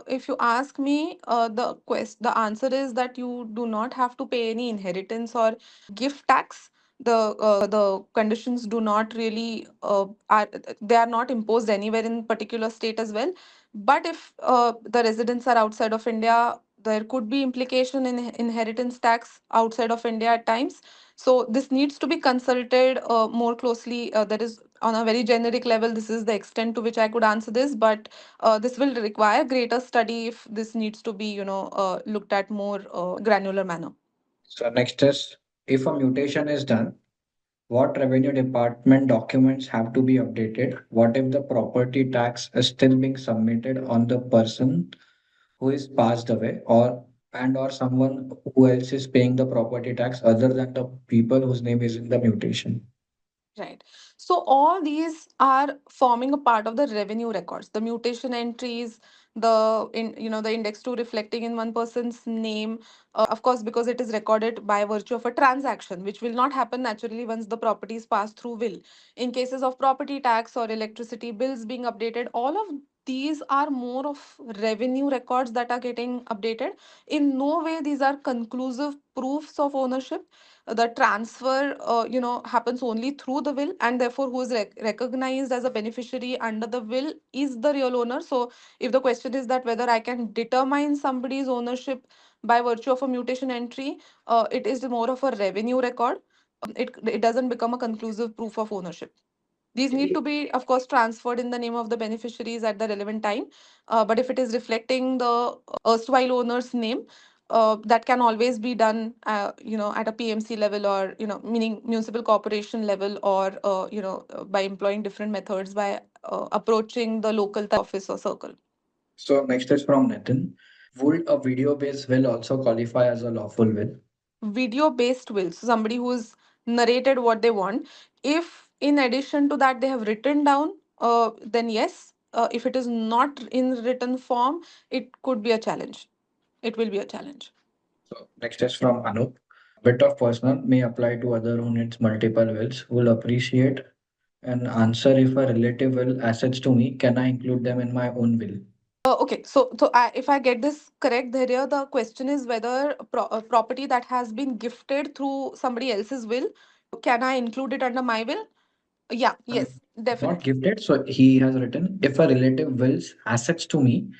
if you ask me, the answer is that you do not have to pay any inheritance or gift tax. The conditions do not really are they are not imposed anywhere in particular state as well. But if the residents are outside of India, there could be implication in inheritance tax outside of India at times. So this needs to be consulted more closely. There is, on a very generic level, this is the extent to which I could answer this, but this will require greater study if this needs to be, looked at more granular manner. So next is, if a mutation is done, what revenue department documents have to be updated? What if the property tax is still being submitted on the person who is passed away, or someone who else is paying the property tax other than the people whose name is in the mutation? Right. So all these are forming a part of the revenue records, the mutation entries, the index two reflecting in one person's name. Of course, because it is recorded by virtue of a transaction, which will not happen naturally once the property is passed through will. In cases of property tax or electricity bills being updated, all of these are more of revenue records that are getting updated. In no way these are conclusive proofs of ownership. The transfer happens only through the will, and therefore who is recognized as a beneficiary under the will is the real owner. So if the question is that whether I can determine somebody's ownership by virtue of a mutation entry, it is more of a revenue record. It doesn't become a conclusive proof of ownership. These need to be, of course, transferred in the name of the beneficiaries at the relevant time. But if it is reflecting the erstwhile owner's name, that can always be done, at a PMC level, or, meaning municipal corporation level, or, by employing different methods, by approaching the local office or circle. So next is from Nitin. Would a video-based will also qualify as a lawful will? Video based will, so somebody who's narrated what they want. If in addition to that they have written down, then yes. If it is not in written form, it could be a challenge. It will be a challenge. So next is from Anup. Bit of personal may apply to other who needs multiple wills. Will appreciate an answer if a relative will assets to me. Can I include them in my own will? Okay, so if I get this correct, here the question is whether property that has been gifted through somebody else's will, can I include it under my will? Yeah, Um, yes, Not definitely. gifted. So he has written, if a relative wills assets to me,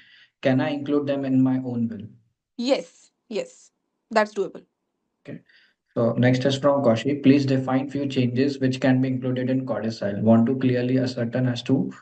can I include them in my own will? Yes, yes, that's doable. Okay. So next is from Kaushi. Please define few changes which can be included in codicil. Want to clearly ascertain as to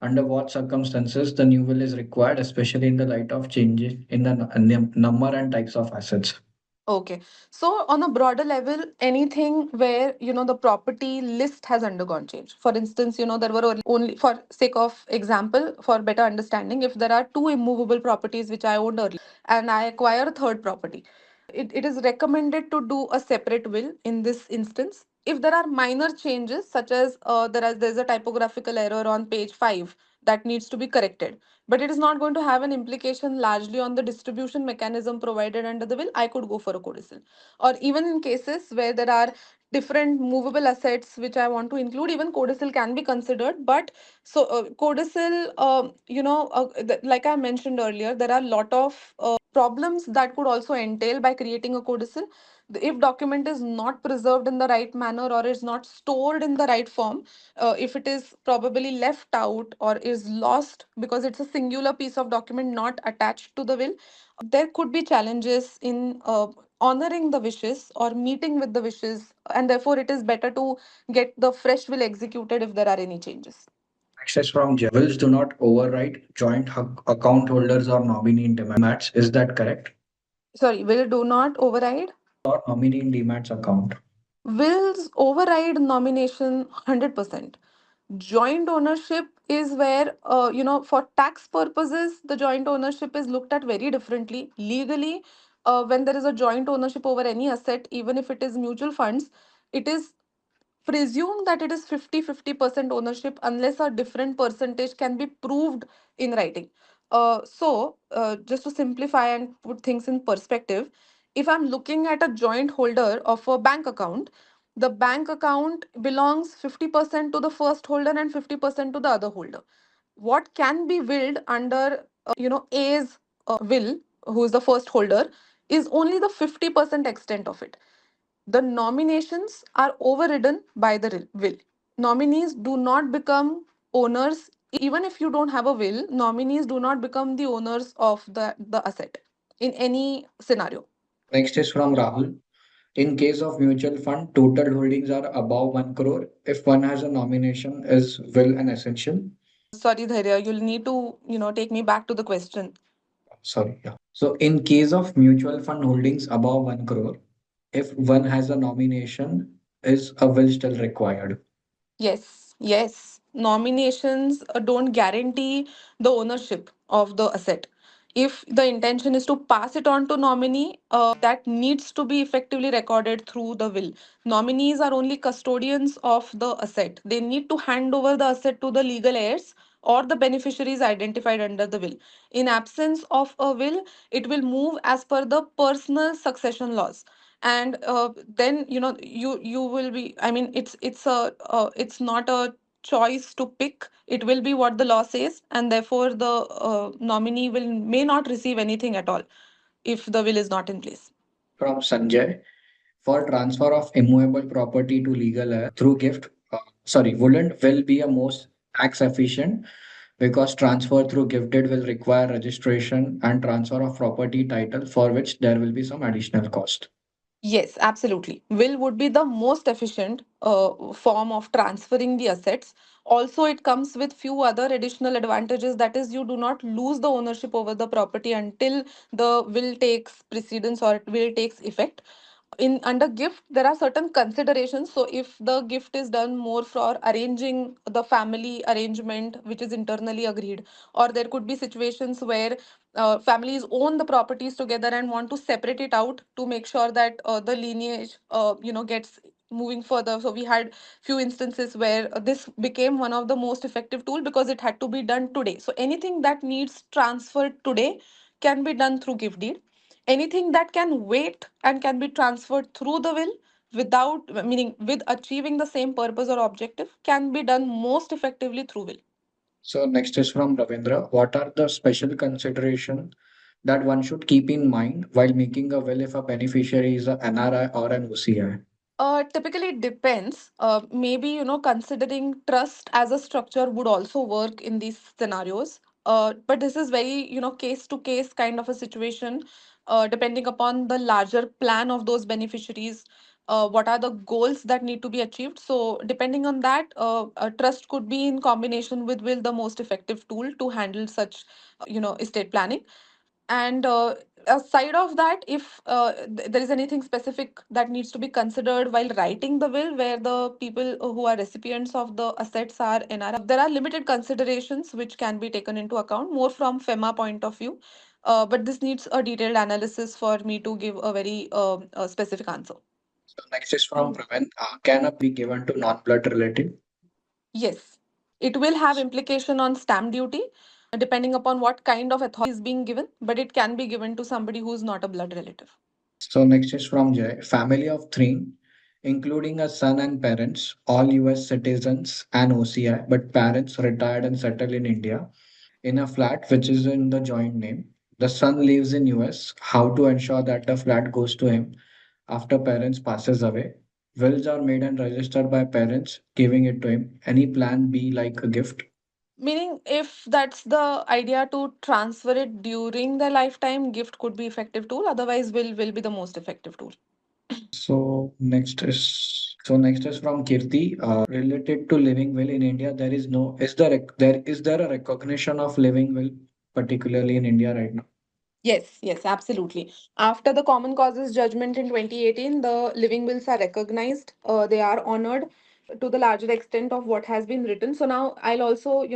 Under what circumstances the new will is required, especially in the light of changes in the number and types of assets. Okay. So on a broader level, anything where, the property list has undergone change. For instance, there were only, for sake of example, for better understanding, if there are two immovable properties which I owned earlier and I acquire a third property, it is recommended to do a separate will in this instance. If there are minor changes, such as there's a typographical error on page 5 that needs to be corrected, but it is not going to have an implication largely on the distribution mechanism provided under the will, I could go for a codicil. Or even in cases where there are different movable assets which I want to include, even codicil can be considered. But so codicil, like I mentioned earlier, there are a lot of problems that could also entail by creating a codicil. If document is not preserved in the right manner or is not stored in the right form, if it is probably left out or is lost because it's a singular piece of document not attached to the will, there could be challenges in honoring the wishes or meeting with the wishes, and therefore it is better to get the fresh will executed if there are any changes. Next is from Jay. Wills do not override joint account holders or nominee in demats. Is that correct? Sorry, will do not override. Or nominee in demats account. Wills override nomination 100%. Joint ownership is where, for tax purposes, the joint ownership is looked at very differently. Legally, when there is a joint ownership over any asset, even if it is mutual funds, it is presume that it is 50-50% ownership unless a different percentage can be proved in writing. Just to simplify and put things in perspective, if I'm looking at a joint holder of a bank account, the bank account belongs 50% to the first holder and 50% to the other holder. What can be willed under A's will, who is the first holder, is only the 50% extent of it. The nominations are overridden by the will. Nominees do not become owners. Even if you don't have a will, nominees do not become the owners of the asset in any scenario. Next is from Rahul. In case of mutual fund, total holdings are above 1 crore. If one has a nomination, is will an essential? Sorry, Dharya, you'll need to, take me back to the question. Sorry, yeah. So in case of mutual fund holdings above 1 crore, if one has a nomination, is a will still required? Yes, yes. Nominations don't guarantee the ownership of the asset. If the intention is to pass it on to nominee, that needs to be effectively recorded through the will. Nominees are only custodians of the asset. They need to hand over the asset to the legal heirs or the beneficiaries identified under the will. In absence of a will, it will move as per the personal succession laws. And then you will be, I mean, it's not a choice to pick. It will be what the law says, and therefore the nominee will may not receive anything at all if the will is not in place. From Sanjay, for transfer of immovable property to legal heir through gift, wouldn't will be a most tax efficient because transfer through gifted will require registration and transfer of property title for which there will be some additional cost. Yes, absolutely. Will would be the most efficient form of transferring the assets. Also, it comes with few other additional advantages. That is, you do not lose the ownership over the property until the will takes precedence or it will takes effect. In under gift there are certain considerations. So if the gift is done more for arranging the family arrangement which is internally agreed, or there could be situations where families own the properties together and want to separate it out to make sure that the lineage gets moving further. So we had few instances where this became one of the most effective tool because it had to be done today. So anything that needs transferred today can be done through gift deed. Anything that can wait and can be transferred through the will without, meaning with achieving the same purpose or objective, can be done most effectively through will. So next is from Ravindra. What are the special consideration that one should keep in mind while making a will if a beneficiary is a NRI or an OCI? Typically it depends. Maybe, considering trust as a structure would also work in these scenarios. But this is very, case to case kind of a situation, depending upon the larger plan of those beneficiaries. what are the goals that need to be achieved. So depending on that, a trust could be in combination with will the most effective tool to handle such estate planning. And aside of that, if there is anything specific that needs to be considered while writing the will, where the people who are recipients of the assets are NRI, there are limited considerations which can be taken into account more from FEMA point of view. But this needs a detailed analysis for me to give a very specific answer. So next is from Praveen. Can a be given to non-blood relative? Yes, it will have implication on stamp duty depending upon what kind of authority is being given, but it can be given to somebody who is not a blood relative. So next is from Jay. Family of three, including a son and parents, all US citizens and OCI, but parents retired and settled in India in a flat which is in the joint name. The son lives in US. How to ensure that the flat goes to him after parents passes away? Wills are made and registered by parents, giving it to him. Any plan B like a gift? Meaning, if that's the idea to transfer it during the lifetime, gift could be effective tool. Otherwise, will be the most effective tool. So next is from Kirti. Related to living will in India, there is no is there a recognition of living will, particularly in India right now? Yes, yes, absolutely. After the common causes judgment in 2018, the living wills are recognized. They are honored to the larger extent of what has been written. So now I'll also,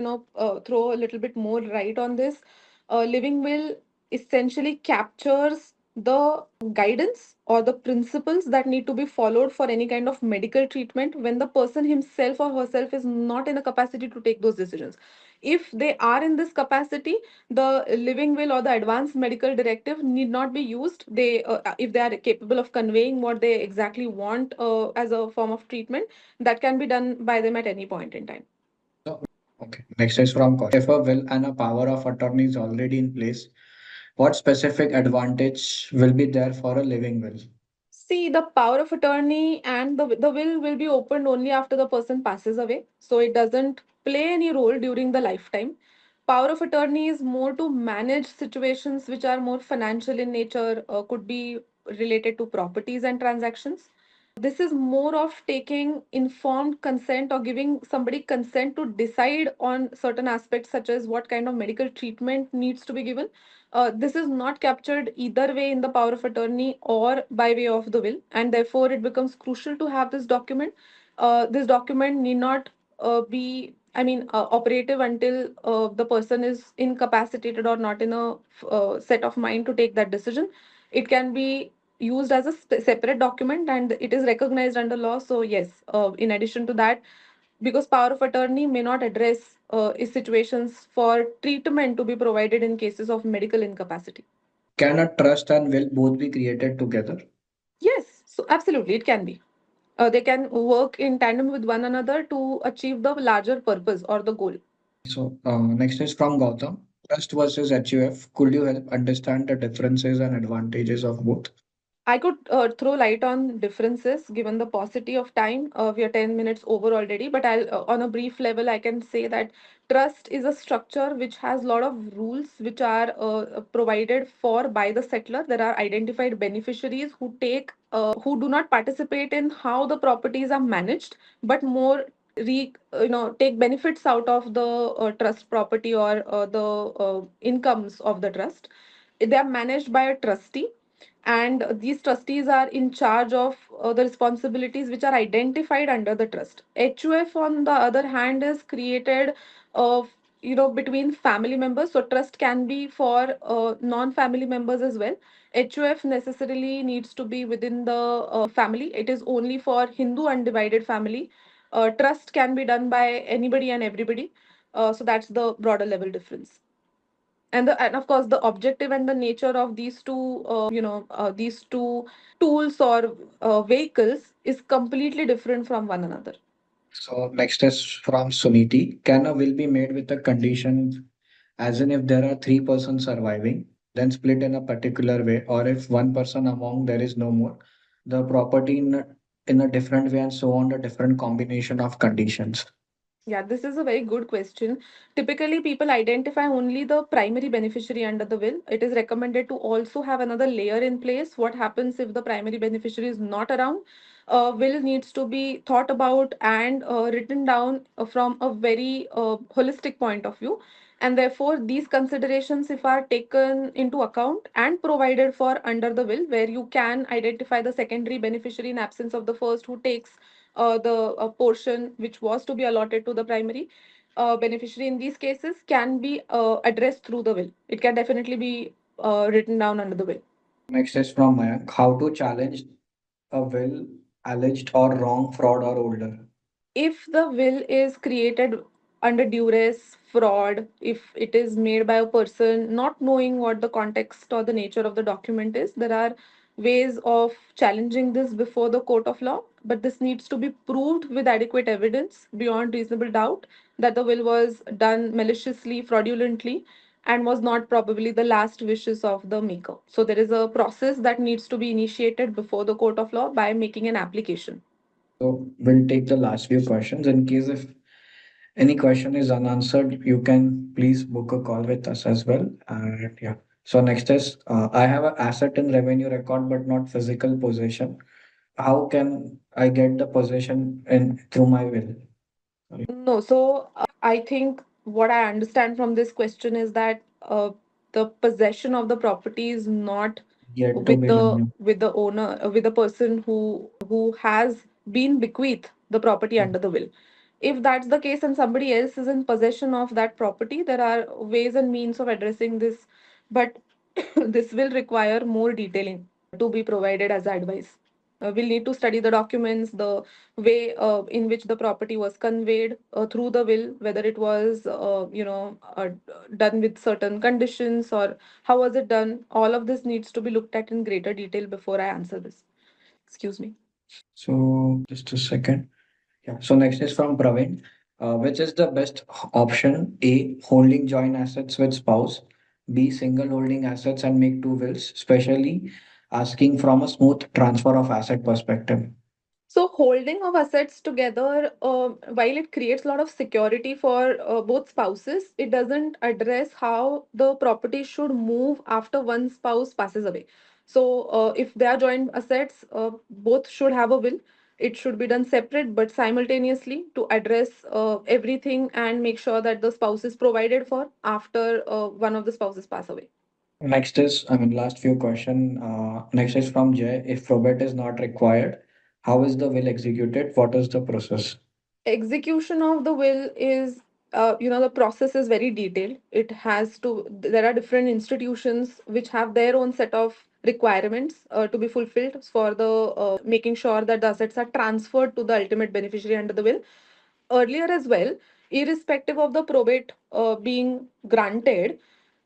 throw a little bit more light on this. Living will essentially captures the guidance or the principles that need to be followed for any kind of medical treatment when the person himself or herself is not in a capacity to take those decisions. If they are in this capacity, the living will or the advanced medical directive need not be used. They if they are capable of conveying what they exactly want as a form of treatment, that can be done by them at any point in time. So, okay. Next is from Kaushik. If a will and a power of attorney is already in place, what specific advantage will be there for a living will? See, the power of attorney and the will be opened only after the person passes away. So it doesn't play any role during the lifetime. Power of attorney is more to manage situations which are more financial in nature, could be related to properties and transactions. This is more of taking informed consent or giving somebody consent to decide on certain aspects, such as what kind of medical treatment needs to be given. This is not captured either way in the power of attorney or by way of the will, and therefore it becomes crucial to have this document. This document need not operative until the person is incapacitated or not in a set of mind to take that decision. It can be used as a separate document and it is recognized under law. So yes, in addition to that, because power of attorney may not address is situations for treatment to be provided in cases of medical incapacity. Can a trust and will both be created together? Yes, so absolutely it can be. They can work in tandem with one another to achieve the larger purpose or the goal. Next is from Gautam. Trust versus HUF. Could you help understand the differences and advantages of both? I could throw light on differences given the paucity of time. We are 10 minutes over already, but on a brief level, I can say that trust is a structure which has a lot of rules which are provided for by the settler. There are identified beneficiaries who do not participate in how the properties are managed, but more take benefits out of the trust property or the incomes of the trust. They are managed by a trustee, and these trustees are in charge of the responsibilities which are identified under the trust. HUF on the other hand is created of between family members, so trust can be for non family members as well. HUF necessarily needs to be within the family. It is only for Hindu undivided family. Trust can be done by anybody and everybody. So that's the broader level difference. And of course the objective and the nature of these two tools or vehicles is completely different from one another. So next is from Suniti. Can a will be made with a condition as in if there are three persons surviving, then split in a particular way, or if one person among there is no more, the property in a different way and so on, a different combination of conditions. Yeah, this is a very good question. Typically, people identify only the primary beneficiary under the will. It is recommended to also have another layer in place. What happens if the primary beneficiary is not around? will needs to be thought about and written down from a very holistic point of view. And therefore these considerations, if are taken into account and provided for under the will, where you can identify the secondary beneficiary in absence of the first, who takes the portion which was to be allotted to the primary beneficiary, in these cases can be addressed through the will. It can definitely be written down under the will. Next is from Mayank. How to challenge a will alleged or wrong fraud or older? If the will is created under duress, fraud, if it is made by a person not knowing what the context or the nature of the document is, there are ways of challenging this before the court of law, but this needs to be proved with adequate evidence beyond reasonable doubt that the will was done maliciously, fraudulently, and was not probably the last wishes of the maker. So there is a process that needs to be initiated before the court of law by making an application. So we'll take the last few questions. In case if any question is unanswered, you can please book a call with us as well. And yeah. So next is I have an asset in revenue record but not physical possession. How can I get the possession in through my will? Sorry. No, so I think what I understand from this question is that the possession of the property is not Yet to be done. with the owner, with the person who has been bequeathed the property under the will. If that's the case and somebody else is in possession of that property, there are ways and means of addressing this, but this will require more detailing to be provided as advice. We'll need to study the documents, the way in which the property was conveyed through the will, whether it was done with certain conditions or how was it done. All of this needs to be looked at in greater detail before I answer this. Excuse me. So just a second. Yeah. So next is from Praveen. Which is the best option? A, holding joint assets with spouse. B, single holding assets and make two wills, especially asking from a smooth transfer of asset perspective. So holding of assets together, while it creates a lot of security for both spouses, it doesn't address how the property should move after one spouse passes away. So if they are joint assets, both should have a will. It should be done separate but simultaneously to address everything and make sure that the spouse is provided for after one of the spouses pass away. Next is, last few question. Next is from Jay. If probate is not required, how is the will executed? What is the process? Execution of the will is the process is very detailed. It has to There are different institutions which have their own set of requirements to be fulfilled for the making sure that the assets are transferred to the ultimate beneficiary under the will. Earlier as well, irrespective of the probate being granted,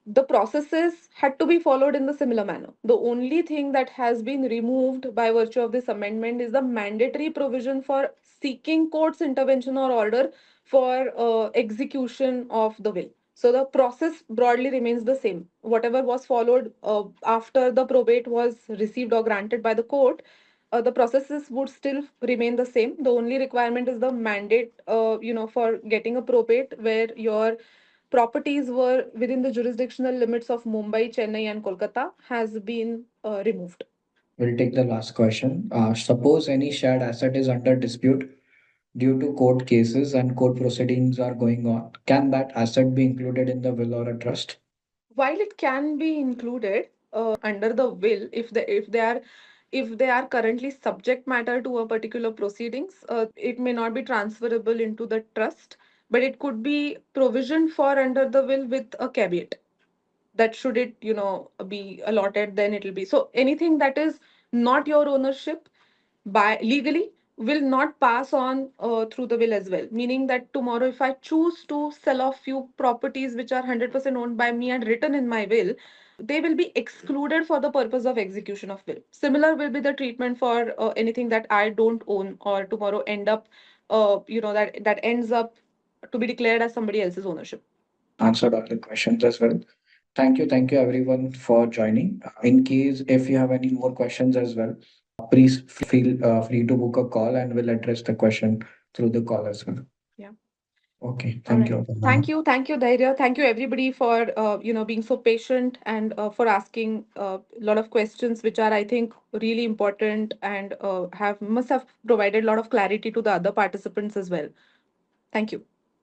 the processes had to be followed in the similar manner. The only thing that has been removed by virtue of this amendment is the mandatory provision for seeking court's intervention or order for execution of the will. So the process broadly remains the same. Whatever was followed after the probate was received or granted by the court, the processes would still remain the same. The only requirement is the mandate, for getting a probate where your properties were within the jurisdictional limits of Mumbai, Chennai, and Kolkata has been removed. We'll take the last question. Suppose any shared asset is under dispute due to court cases and court proceedings are going on. Can that asset be included in the will or a trust? While it can be included under the will, if they are currently subject matter to a particular proceedings, it may not be transferable into the trust, but it could be provisioned for under the will with a caveat that should it be allotted, then it will be. So anything that is not your ownership by legally will not pass on through the will as well, meaning that tomorrow if I choose to sell off few properties which are 100% owned by me and written in my will, they will be excluded for the purpose of execution of will. Similar will be the treatment for anything that I don't own or tomorrow end up that ends up to be declared as somebody else's ownership. Answered all the questions as well. Thank you everyone for joining. In case if you have any more questions as well, please feel free to book a call and we'll address the question through the call as well. Yeah. Okay, All thank right. you, Thank Aparna. you. Thank you, Dhairya. Thank you, everybody, for being so patient and for asking a lot of questions, which are, I think, really important and have must have provided a lot of clarity to the other participants as well. Thank you.